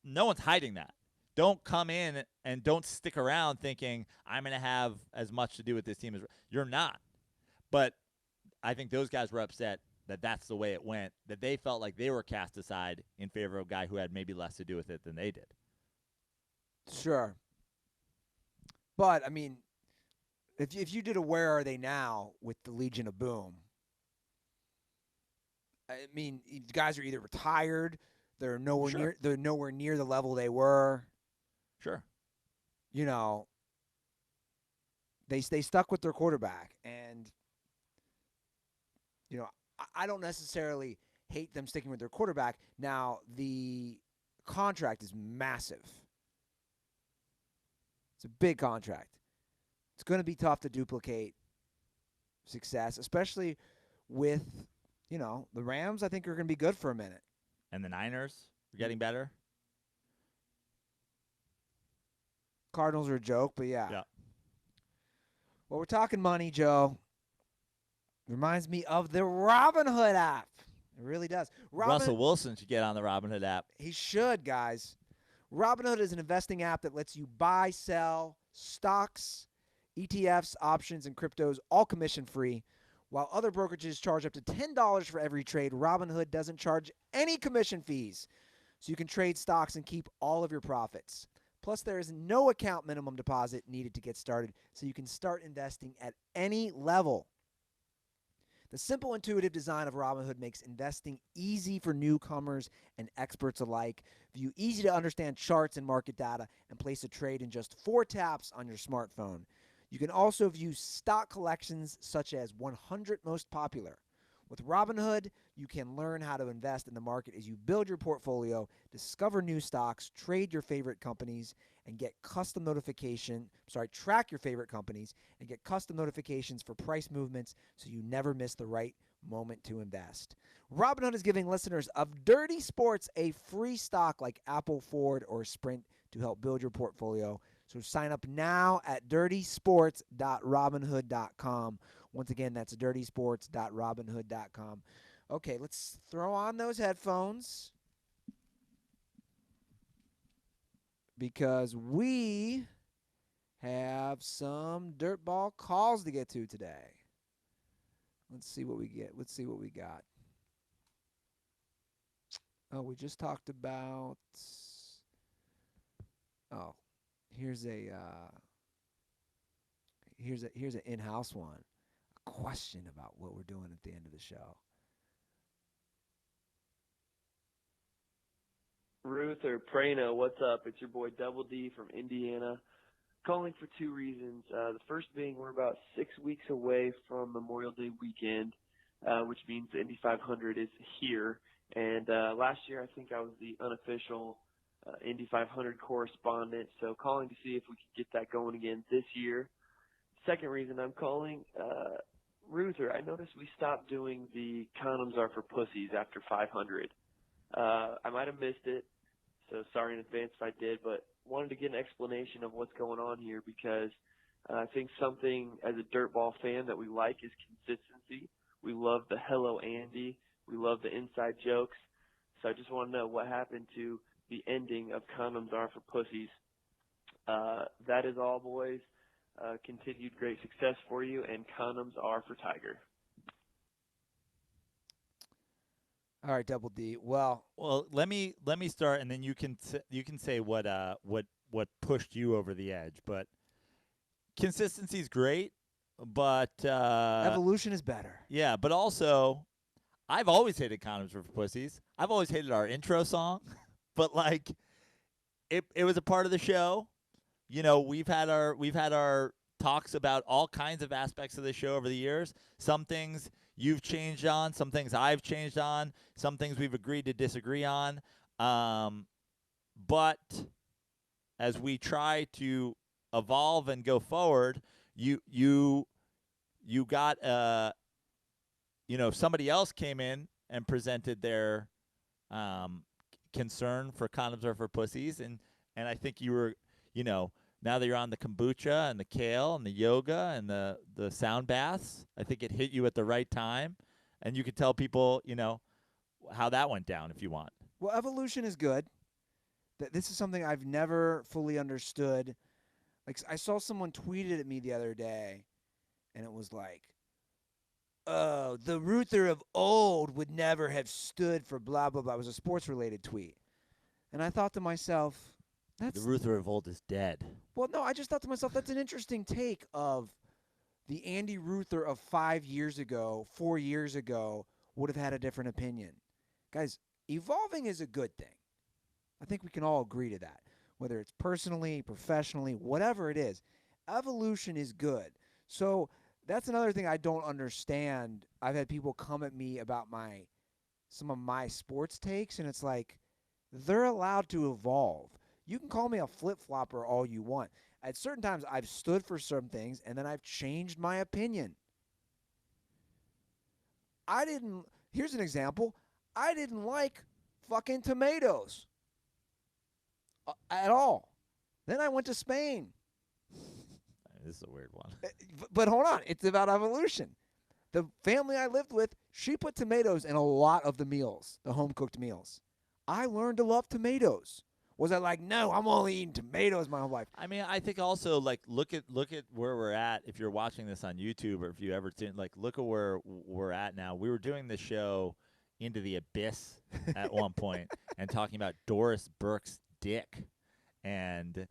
no one's hiding that. Don't come in and don't stick around thinking I'm going to have as much to do with this team as you're not. But I think those guys were upset that that's the way it went, that they felt like they were cast aside in favor of a guy who had maybe less to do with it than they did. Sure. But, I mean, if you did a Where Are They Now with the Legion of Boom, I mean, guys are either retired, they're nowhere near the level they were. Sure. They stuck with their quarterback, and I don't necessarily hate them sticking with their quarterback. Now, the contract is massive. It's a big contract. It's going to be tough to duplicate success, especially with, the Rams, I think, are going to be good for a minute. And the Niners are getting better. Cardinals are a joke, but yeah. Yeah. Well, we're talking money, Joe. Reminds me of the Robinhood app. It really does. Russell Wilson should get on the Robinhood app. He should, guys. Robinhood is an investing app that lets you buy, sell stocks, ETFs, options, and cryptos, all commission-free. While other brokerages charge up to $10 for every trade, Robinhood doesn't charge any commission fees. So you can trade stocks and keep all of your profits. Plus, there is no account minimum deposit needed to get started, so you can start investing at any level. The simple, intuitive design of Robinhood makes investing easy for newcomers and experts alike. View easy-to-understand charts and market data and place a trade in just 4 taps on your smartphone. You can also view stock collections such as 100 most popular. With Robinhood, you can learn how to invest in the market as you build your portfolio, discover new stocks, trade your favorite companies, and get track your favorite companies and get custom notifications for price movements so you never miss the right moment to invest. Robinhood is giving listeners of Dirty Sports a free stock like Apple, Ford, or Sprint to help build your portfolio. So sign up now at dirtysports.robinhood.com. Once again, that's dirtysports.robinhood.com. Okay, let's throw on those headphones because we have some DirtBall calls to get to today. Let's see what we get. Let's see what we got. Oh, we just talked about. Oh, here's an in-house one. A question about what we're doing at the end of the show. Ruther, Prano, what's up? It's your boy Double D from Indiana. Calling for 2 reasons. The first being we're about 6 weeks away from Memorial Day weekend, which means the Indy 500 is here. And last year I think I was the unofficial Indy 500 correspondent, so calling to see if we could get that going again this year. Second reason I'm calling, Ruther, I noticed we stopped doing the condoms are for pussies after 500. I might have missed it, so sorry in advance if I did, but wanted to get an explanation of what's going on here because I think something as a DirtBall fan that we like is consistency. We love the Hello Andy. We love the inside jokes. So I just want to know what happened to the ending of Condoms Are for Pussies. That is all, boys. continued great success for you, and condoms are for Tiger. All right, Double D. Well, let me start, and then you can say what pushed you over the edge. But consistency is great, but evolution is better. yeah, but also I've always hated condoms for pussies. I've always hated our intro song, but like it was a part of the show. You know, we've had our talks about all kinds of aspects of the show over the years. Some things you've changed on, some things I've changed on, some things we've agreed to disagree on. But as we try to evolve and go forward, you got somebody else came in and presented their concern for condoms are for pussies, and I think you were, now that you're on the kombucha and the kale and the yoga and the sound baths, I think it hit you at the right time, and you could tell people, how that went down if you want. Well, evolution is good. This is something I've never fully understood. Like, I saw someone tweeted at me the other day, and it was like, "Oh, the Ruther of old would never have stood for blah, blah, blah." It was a sports-related tweet. And I thought to myself, The Ruther of old is dead. Well, no, I just thought to myself, that's an interesting take of the Andy Ruther of 5 years ago, 4 years ago, would have had a different opinion. Guys, evolving is a good thing. I think we can all agree to that. Whether it's personally, professionally, whatever it is, evolution is good. So that's another thing I don't understand. I've had people come at me about some of my sports takes, and it's like, they're allowed to evolve. You can call me a flip-flopper all you want. At certain times, I've stood for some things, and then I've changed my opinion. Here's an example. I didn't like fucking tomatoes at all. Then I went to Spain. This is a weird one. But hold on. It's about evolution. The family I lived with, she put tomatoes in a lot of the meals, the home-cooked meals. I learned to love tomatoes. Was I like, no, I'm only eating tomatoes my whole life? I mean, I think also, like, look at where we're at. If you're watching this on YouTube, or if you ever did, like, look at where we're at now. We were doing the show Into the Abyss at one point and talking about Doris Burke's dick. And,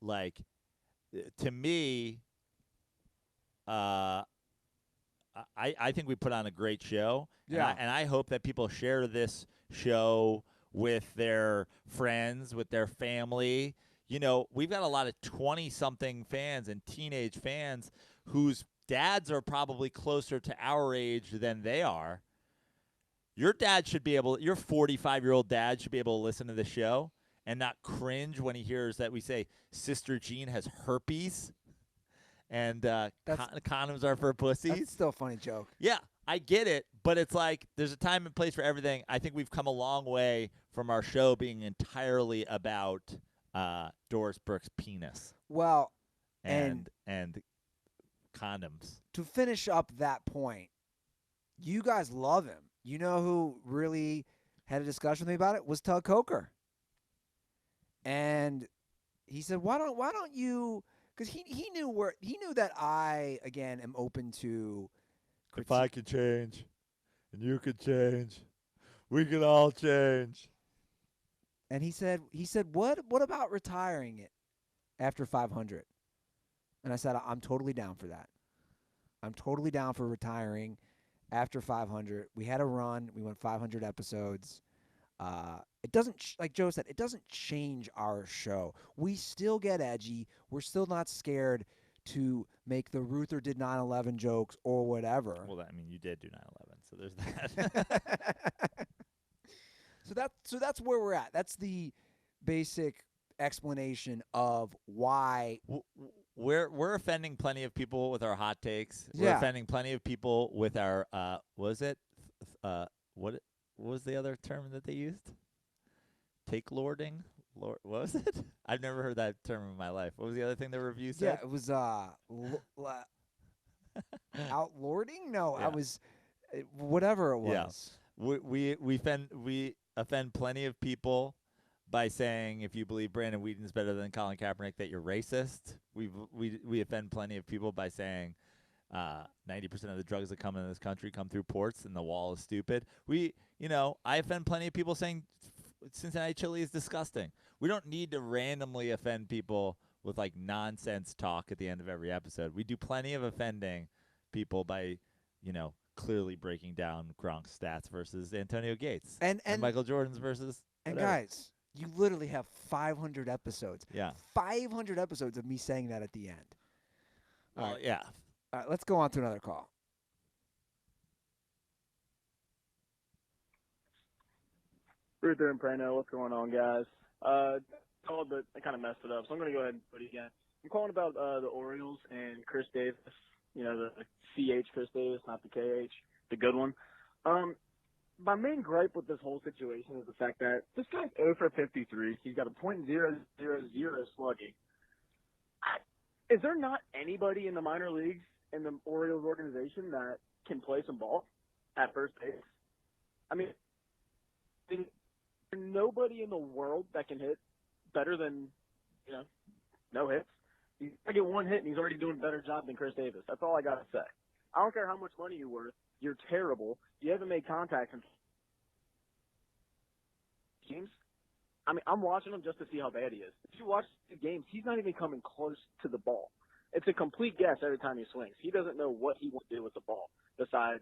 like, to me, I think we put on a great show. Yeah. And I hope that people share this show with their friends, with their family. We've got a lot of 20-something fans and teenage fans whose dads are probably closer to our age than they are. Your 45-year-old dad should be able to listen to the show and not cringe when he hears that we say Sister Jean has herpes and condoms are for pussies. That's still a funny joke. Yeah, I get it, but it's like there's a time and place for everything. I think we've come a long way from our show being entirely about Doris Burke's penis. Well, and condoms. To finish up that point, you guys love him. You know who really had a discussion with me about it was Tug Coker. And he said, "Why don't you?" Because he knew that I again am open to. If I could change, and you could change, we could all change. And he said, what about retiring it after 500? And I said, I'm totally down for that. I'm totally down for retiring after 500. We had a run. We went 500 episodes. It doesn't, like Joe said, it doesn't change our show. We still get edgy. We're still not scared to make the Ruther did 9/11 jokes or whatever. Well, you did do 9/11, so there's that. So that's where we're at. That's the basic explanation of why we're offending plenty of people with our hot takes. Yeah. We're offending plenty of people with our what was the other term that they used? Take lording? What was it? I've never heard that term in my life. What was the other thing the review said? Yeah, it was outlording? No, Yeah. I was whatever it was. Yeah. We offend plenty of people by saying if you believe Brandon Whedon's better than Colin Kaepernick that you're racist. We offend plenty of people by saying 90% of the drugs that come in this country come through ports and the wall is stupid. I offend plenty of people saying Cincinnati chili is disgusting. We don't need to randomly offend people with like nonsense talk at the end of every episode. We do plenty of offending people by, clearly breaking down Gronk's stats versus Antonio Gates and Michael Jordan's versus and whatever. guys, you literally have 500 episodes. Yeah. 500 episodes of me saying that at the end. Well, yeah. All right, let's go on to another call. Ruther and Prano, what's going on, guys? Called, but I kind of messed it up, so I'm going to go ahead and put it again. I'm calling about the Orioles and Chris Davis. The CH Chris Davis, not the KH, the good one. My main gripe with this whole situation is the fact that this guy's 0 for 53. He's got a .000 slugging. Is there not anybody in the minor leagues in the Orioles organization that can play some ball at first base? I mean, there's nobody in the world that can hit better than, no hits. He's going to get one hit, and he's already doing a better job than Chris Davis. That's all I got to say. I don't care how much money you're worth. You're terrible. You haven't made contact in games. I mean, I'm watching him just to see how bad he is. If you watch the games, he's not even coming close to the ball. It's a complete guess every time he swings. He doesn't know what he wants to do with the ball besides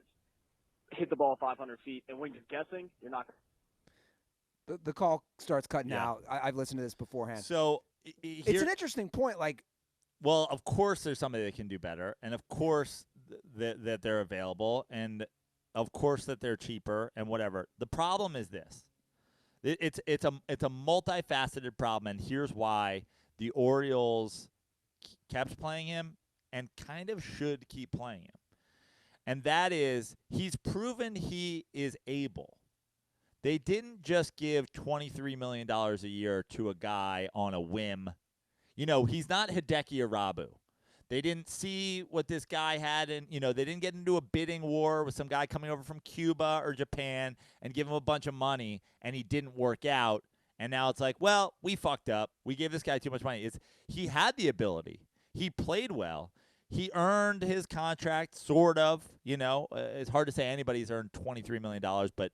hit the ball 500 feet. And when you're guessing, you're not going to. The call starts cutting out. I've listened to this beforehand. So it's an interesting point. Well, of course there's somebody that can do better, and of course that they're available, and of course that they're cheaper and whatever. The problem is this. It's a multifaceted problem, and here's why the Orioles kept playing him and kind of should keep playing him. And that is he's proven he is able. They didn't just give $23 million a year to a guy on a whim. He's not Hideki Arabu. They didn't see what this guy had, and they didn't get into a bidding war with some guy coming over from Cuba or Japan and give him a bunch of money, and he didn't work out. And now it's like, well, we fucked up. We gave this guy too much money. He had the ability. He played well. He earned his contract, sort of. It's hard to say anybody's earned $23 million, but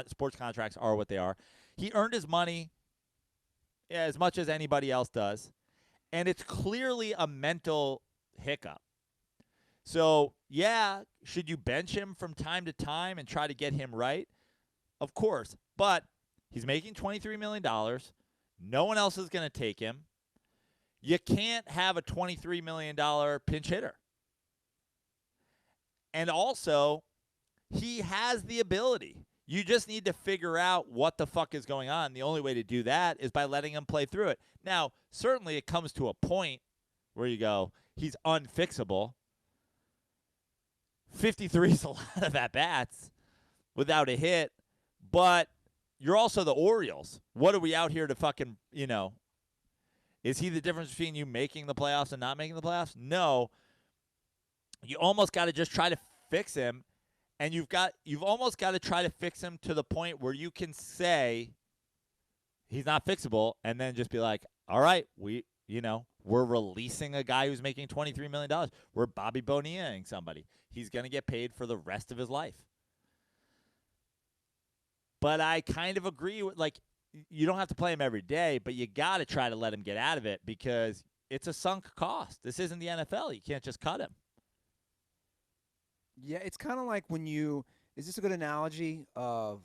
sports contracts are what they are. He earned his money as much as anybody else does. And it's clearly a mental hiccup. So, should you bench him from time to time and try to get him right? Of course. But he's making $23 million. No one else is going to take him. You can't have a $23 million pinch hitter. And also, he has the ability. You just need to figure out what the fuck is going on. The only way to do that is by letting him play through it. Now, certainly it comes to a point where you go, he's unfixable. 53 is a lot of at-bats without a hit, but you're also the Orioles. What are we out here to fucking, is he the difference between you making the playoffs and not making the playoffs? No. You almost got to just try to fix him. And you've almost got to try to fix him to the point where you can say he's not fixable, and then just be like, all right, we're releasing a guy who's making $23 million. We're Bobby Bonilla-ing somebody. He's going to get paid for the rest of his life. But I kind of agree with, you don't have to play him every day, but you got to try to let him get out of it because it's a sunk cost. This isn't the NFL. You can't just cut him. Yeah, it's kind of like when is this a good analogy of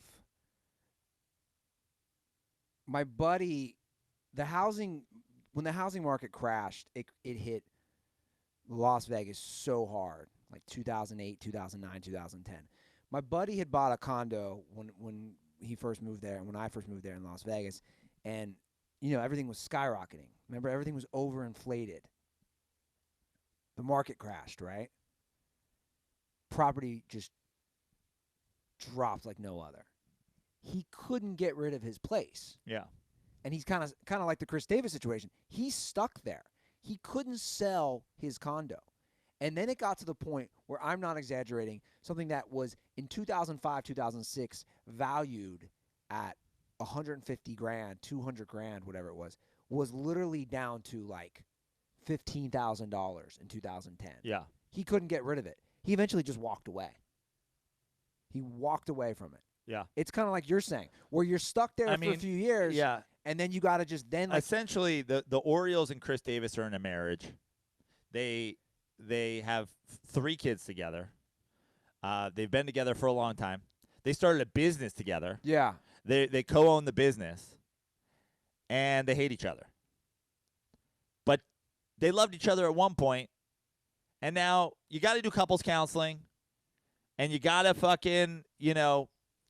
my buddy, when the housing market crashed, it hit Las Vegas so hard, like 2008, 2009, 2010. My buddy had bought a condo when he first moved there and when I first moved there in Las Vegas, and, everything was skyrocketing. Remember, everything was overinflated. The market crashed, right? Property just dropped like no other. He couldn't get rid of his place. Yeah. And he's kind of like the Chris Davis situation. He's stuck there. He couldn't sell his condo. And then it got to the point where, I'm not exaggerating, something that was in 2005, 2006 valued at 150 grand, 200 grand, whatever it was literally down to like $15,000 in 2010. Yeah. He couldn't get rid of it. He eventually just walked away. He walked away from it. Yeah. It's kind of like you're saying, where you're stuck there for a few years, Yeah. and then you got to just then like Essentially, the Orioles and Chris Davis are in a marriage. They have 3 kids together. They've been together for a long time. They started a business together. yeah. They co-own the business, and they hate each other. But they loved each other at one point, and now you got to do couples counseling, and you got to fucking,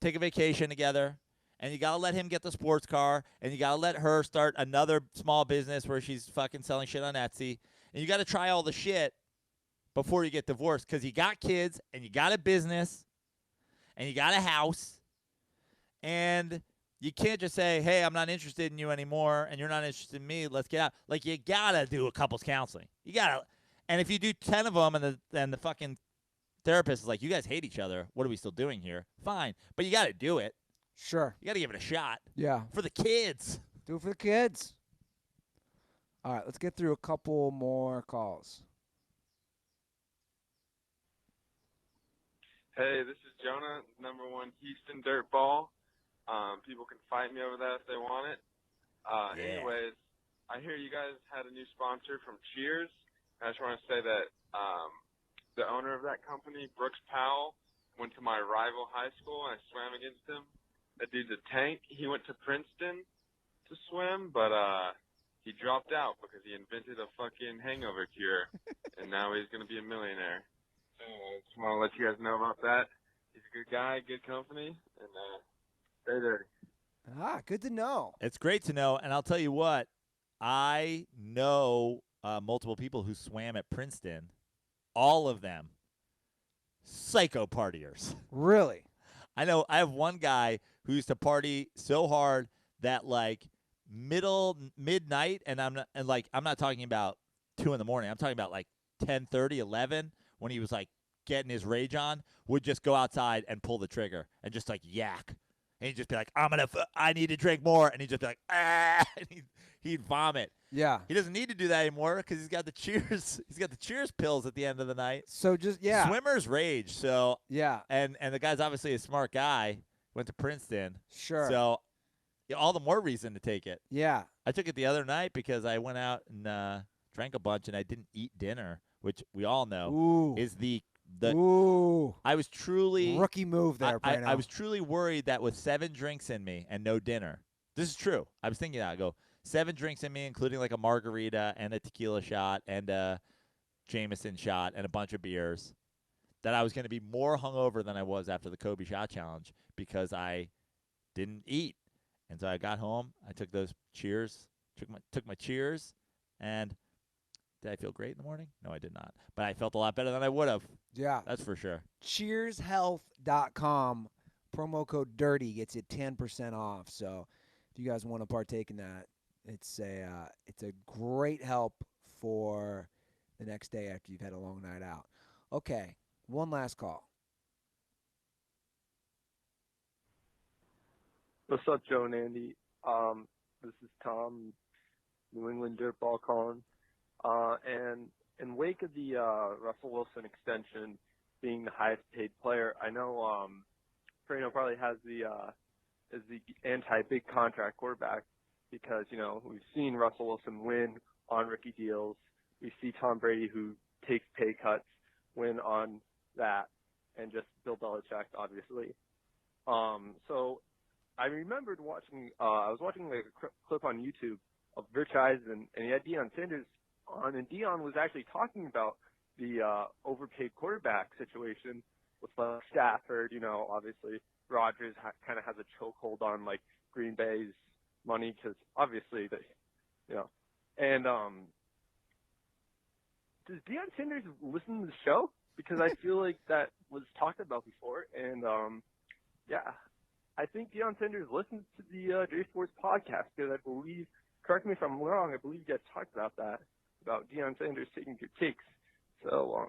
take a vacation together, and you got to let him get the sports car, and you got to let her start another small business where she's fucking selling shit on Etsy, and you got to try all the shit before you get divorced because you got kids, and you got a business, and you got a house, and you can't just say, hey, I'm not interested in you anymore, and you're not interested in me, let's get out. Like, you got to do a couples counseling. You got to. And if you do 10 of them and the fucking therapist is like, you guys hate each other, what are we still doing here? Fine. But you got to do it. Sure. You got to give it a shot. Yeah. For the kids. Do it for the kids. All right, let's get through a couple more calls. Hey, this is Jonah, #1 Houston DirtBall. People can fight me over that if they want it. Anyways, I hear you guys had a new sponsor from Cheers. I just want to say that the owner of that company, Brooks Powell, went to my rival high school, and I swam against him. That dude's a tank. He went to Princeton to swim, but he dropped out because he invented a fucking hangover cure, and now he's going to be a millionaire. So I just want to let you guys know about that. He's a good guy, good company, and stay dirty. Ah, good to know. It's great to know. And I'll tell you what, I know multiple people who swam at Princeton. All of them psycho partiers. Really? I have one guy who used to party so hard that like midnight, and I'm not talking about 2 a.m. I'm talking about like 10:30, 11, when he was like getting his rage on, would just go outside and pull the trigger and just like yak. And he'd just be like, I need to drink more. And he'd just be like, ah, and he'd vomit. Yeah. He doesn't need to do that anymore because he's got the Cheers. He's got the Cheers pills at the end of the night. So just Swimmers rage. So yeah. and the guy's obviously a smart guy. Went to Princeton. Sure. So all the more reason to take it. Yeah. I took it the other night because I went out and drank a bunch and I didn't eat dinner, which we all know is the I was truly rookie move there. I was truly worried that with 7 drinks in me and no dinner. This is true. I was thinking that. I go 7 drinks in me, including like a margarita and a tequila shot and a Jameson shot and a bunch of beers, that I was going to be more hungover than I was after the Kobe shot challenge because I didn't eat. And so I got home. I took those Cheers. Took my Cheers, and did I feel great in the morning? No, I did not. But I felt a lot better than I would have. Yeah. That's for sure. CheersHealth.com. Promo code DIRTY gets you 10% off. So if you guys want to partake in that, it's a great help for the next day after you've had a long night out. Okay, one last call. What's up, Joe and Andy? This is Tom, New England DirtBall calling. And in wake of the Russell Wilson extension being the highest paid player, I know Perino probably has is the anti-big contract quarterback because, we've seen Russell Wilson win on rookie deals. We see Tom Brady, who takes pay cuts, win on that, and just Bill Belichick, obviously. So I remembered watching, I was watching like a clip on YouTube of Rich Eisen, and he had Deion Sanders on, and Deion was actually talking about the overpaid quarterback situation with Stafford. Obviously Rodgers kind of has a chokehold on like Green Bay's money because obviously and does Deion Sanders listen to the show? Because I feel like that was talked about before, and I think Deion Sanders listens to the J Sports podcast because I believe, correct me if I'm wrong, I believe you guys talked about that, about Deion Sanders taking your takes. So,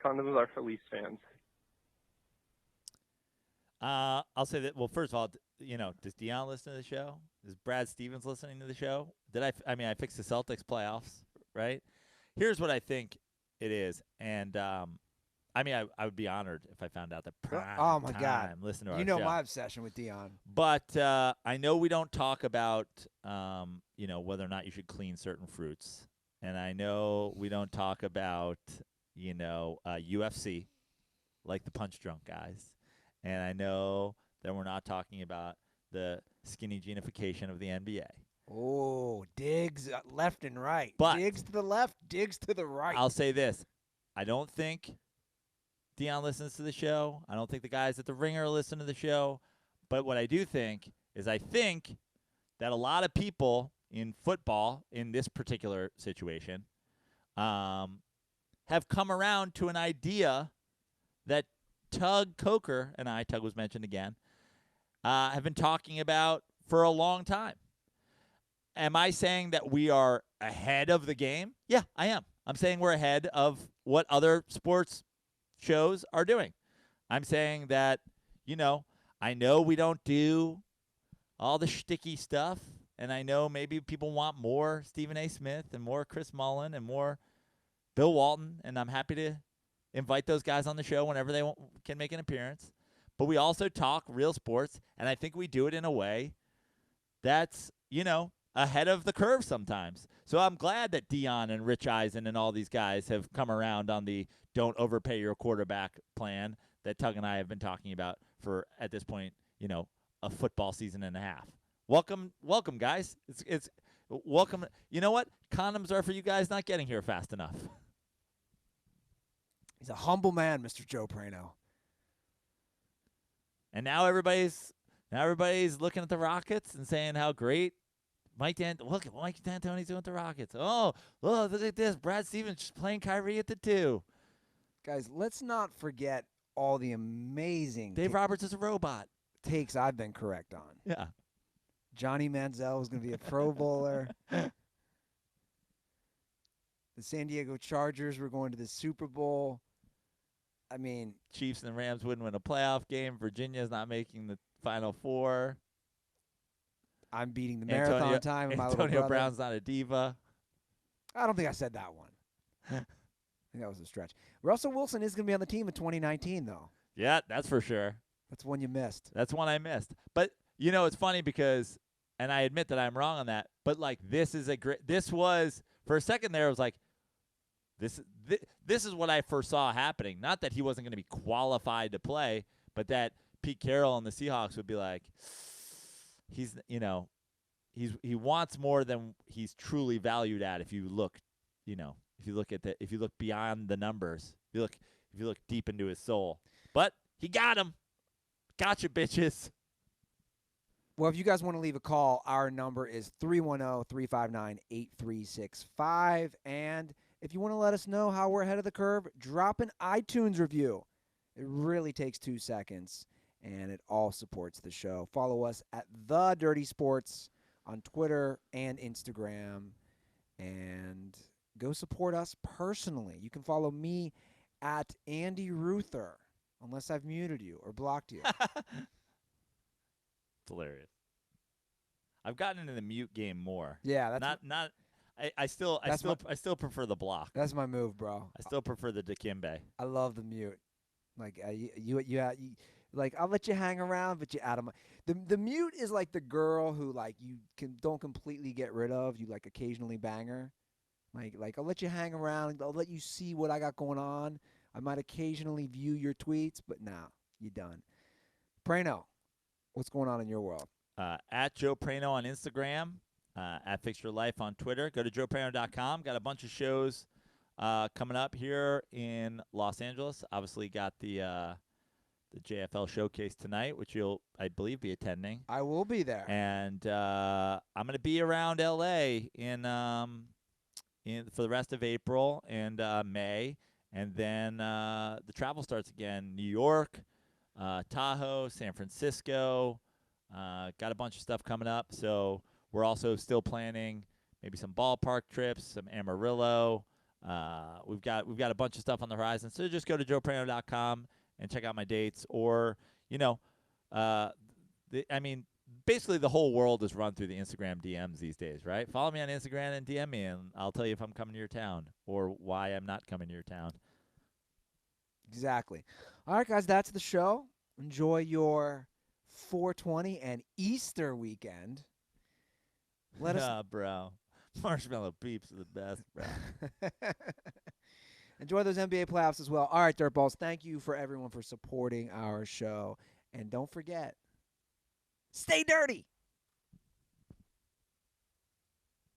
condoms are for Leafs fans. I'll say that. Well, first of all, does Dion listen to the show? Is Brad Stevens listening to the show? I mean, I fixed the Celtics playoffs, right? Here's what I think it is, and I mean, I would be honored if I found out that prime Oh my God! time listen to our You know show. my obsession with Dion. But I know we don't talk about whether or not you should clean certain fruits, and I know we don't talk about UFC like the punch drunk guys, and I know that we're not talking about the skinny genification of the NBA. Oh, digs left and right. But digs to the left, digs to the right. I'll say this: I don't think Dion listens to the show. I don't think the guys at the Ringer listen to the show. But what I do think is I think that a lot of people in football, in this particular situation, have come around to an idea that Tug Coker and Tug was mentioned again, have been talking about for a long time. Am I saying that we are ahead of the game? Yeah, I am. I'm saying we're ahead of what other sports shows are doing. I'm saying that, I know we don't do all the shticky stuff, and I know maybe people want more Stephen A. Smith and more Chris Mullen and more Bill Walton, and I'm happy to invite those guys on the show whenever they can make an appearance. But we also talk real sports, and I think we do it in a way that's, ahead of the curve sometimes. So I'm glad that Dion and Rich Eisen and all these guys have come around on the don't overpay your quarterback plan that Tug and I have been talking about for, at this point, a football season and a half. Welcome, guys. It's welcome. You know what? Condoms are for you guys not getting here fast enough. He's a humble man, Mr. Joe Prano. And now everybody's looking at the Rockets and saying how great look at Mike D'Antoni's doing with the Rockets. Oh, look at this. Brad Stevens playing Kyrie at the 2. Guys, let's not forget all the amazing Dave Roberts is a robot. Takes I've been correct on. Yeah. Johnny Manziel is going to be a Pro Bowler. The San Diego Chargers were going to the Super Bowl. I mean, Chiefs and the Rams wouldn't win a playoff game. Virginia's not making the Final Four. I'm beating the marathon time. Antonio Brown's not a diva. I don't think I said that one. I think that was a stretch. Russell Wilson is going to be on the team in 2019, though. Yeah, that's for sure. That's one you missed. That's one I missed. But, it's funny because, and I admit that I'm wrong on that, but, this was, for a second there, I was like, this is what I first saw happening. Not that he wasn't going to be qualified to play, but that Pete Carroll and the Seahawks would be like, he wants more than he's truly valued at. If you look beyond the numbers, if you look deep into his soul. But he got him. Gotcha, bitches. Well, if you guys want to leave a call, our number is 310-359-8365. And if you want to let us know how we're ahead of the curve, drop an iTunes review. It really takes 2 seconds, and it all supports the show. Follow us at The Dirty Sports on Twitter and Instagram, and go support us personally. You can follow me at Andy Ruther, unless I've muted you or blocked you. It's hilarious. I've gotten into the mute game more. Yeah, that's I still prefer the block. That's my move, bro. I still prefer the Dikembe. I love the mute. Like you like I'll let you hang around, but you out of my. The mute is like the girl who like you don't completely get rid of. You like occasionally bang her. Like I'll let you hang around. I'll let you see what I got going on. I might occasionally view your tweets, but nah, you done. Prano, what's going on in your world? At Joe Prano on Instagram, at Fixture Life on Twitter. Go to joeprano.com. Got a bunch of shows coming up here in Los Angeles. Obviously got the JFL showcase tonight, which you'll, I believe, be attending. I will be there. And I'm going to be around L.A. for the rest of April and May. And then the travel starts again. New York, Tahoe, San Francisco. Got a bunch of stuff coming up. So we're also still planning maybe some ballpark trips, some Amarillo. We've got a bunch of stuff on the horizon. So just go to joeprano.com and check out my dates. Or, I mean, basically the whole world is run through the Instagram DMs these days, right? Follow me on Instagram and DM me, and I'll tell you if I'm coming to your town or why I'm not coming to your town. Exactly. All right, guys, that's the show. Enjoy your 420 and Easter weekend. Let us bro. Marshmallow peeps are the best, bro. enjoy those NBA playoffs as well. All right, Dirtballs, thank you for everyone for supporting our show. And don't forget, stay dirty.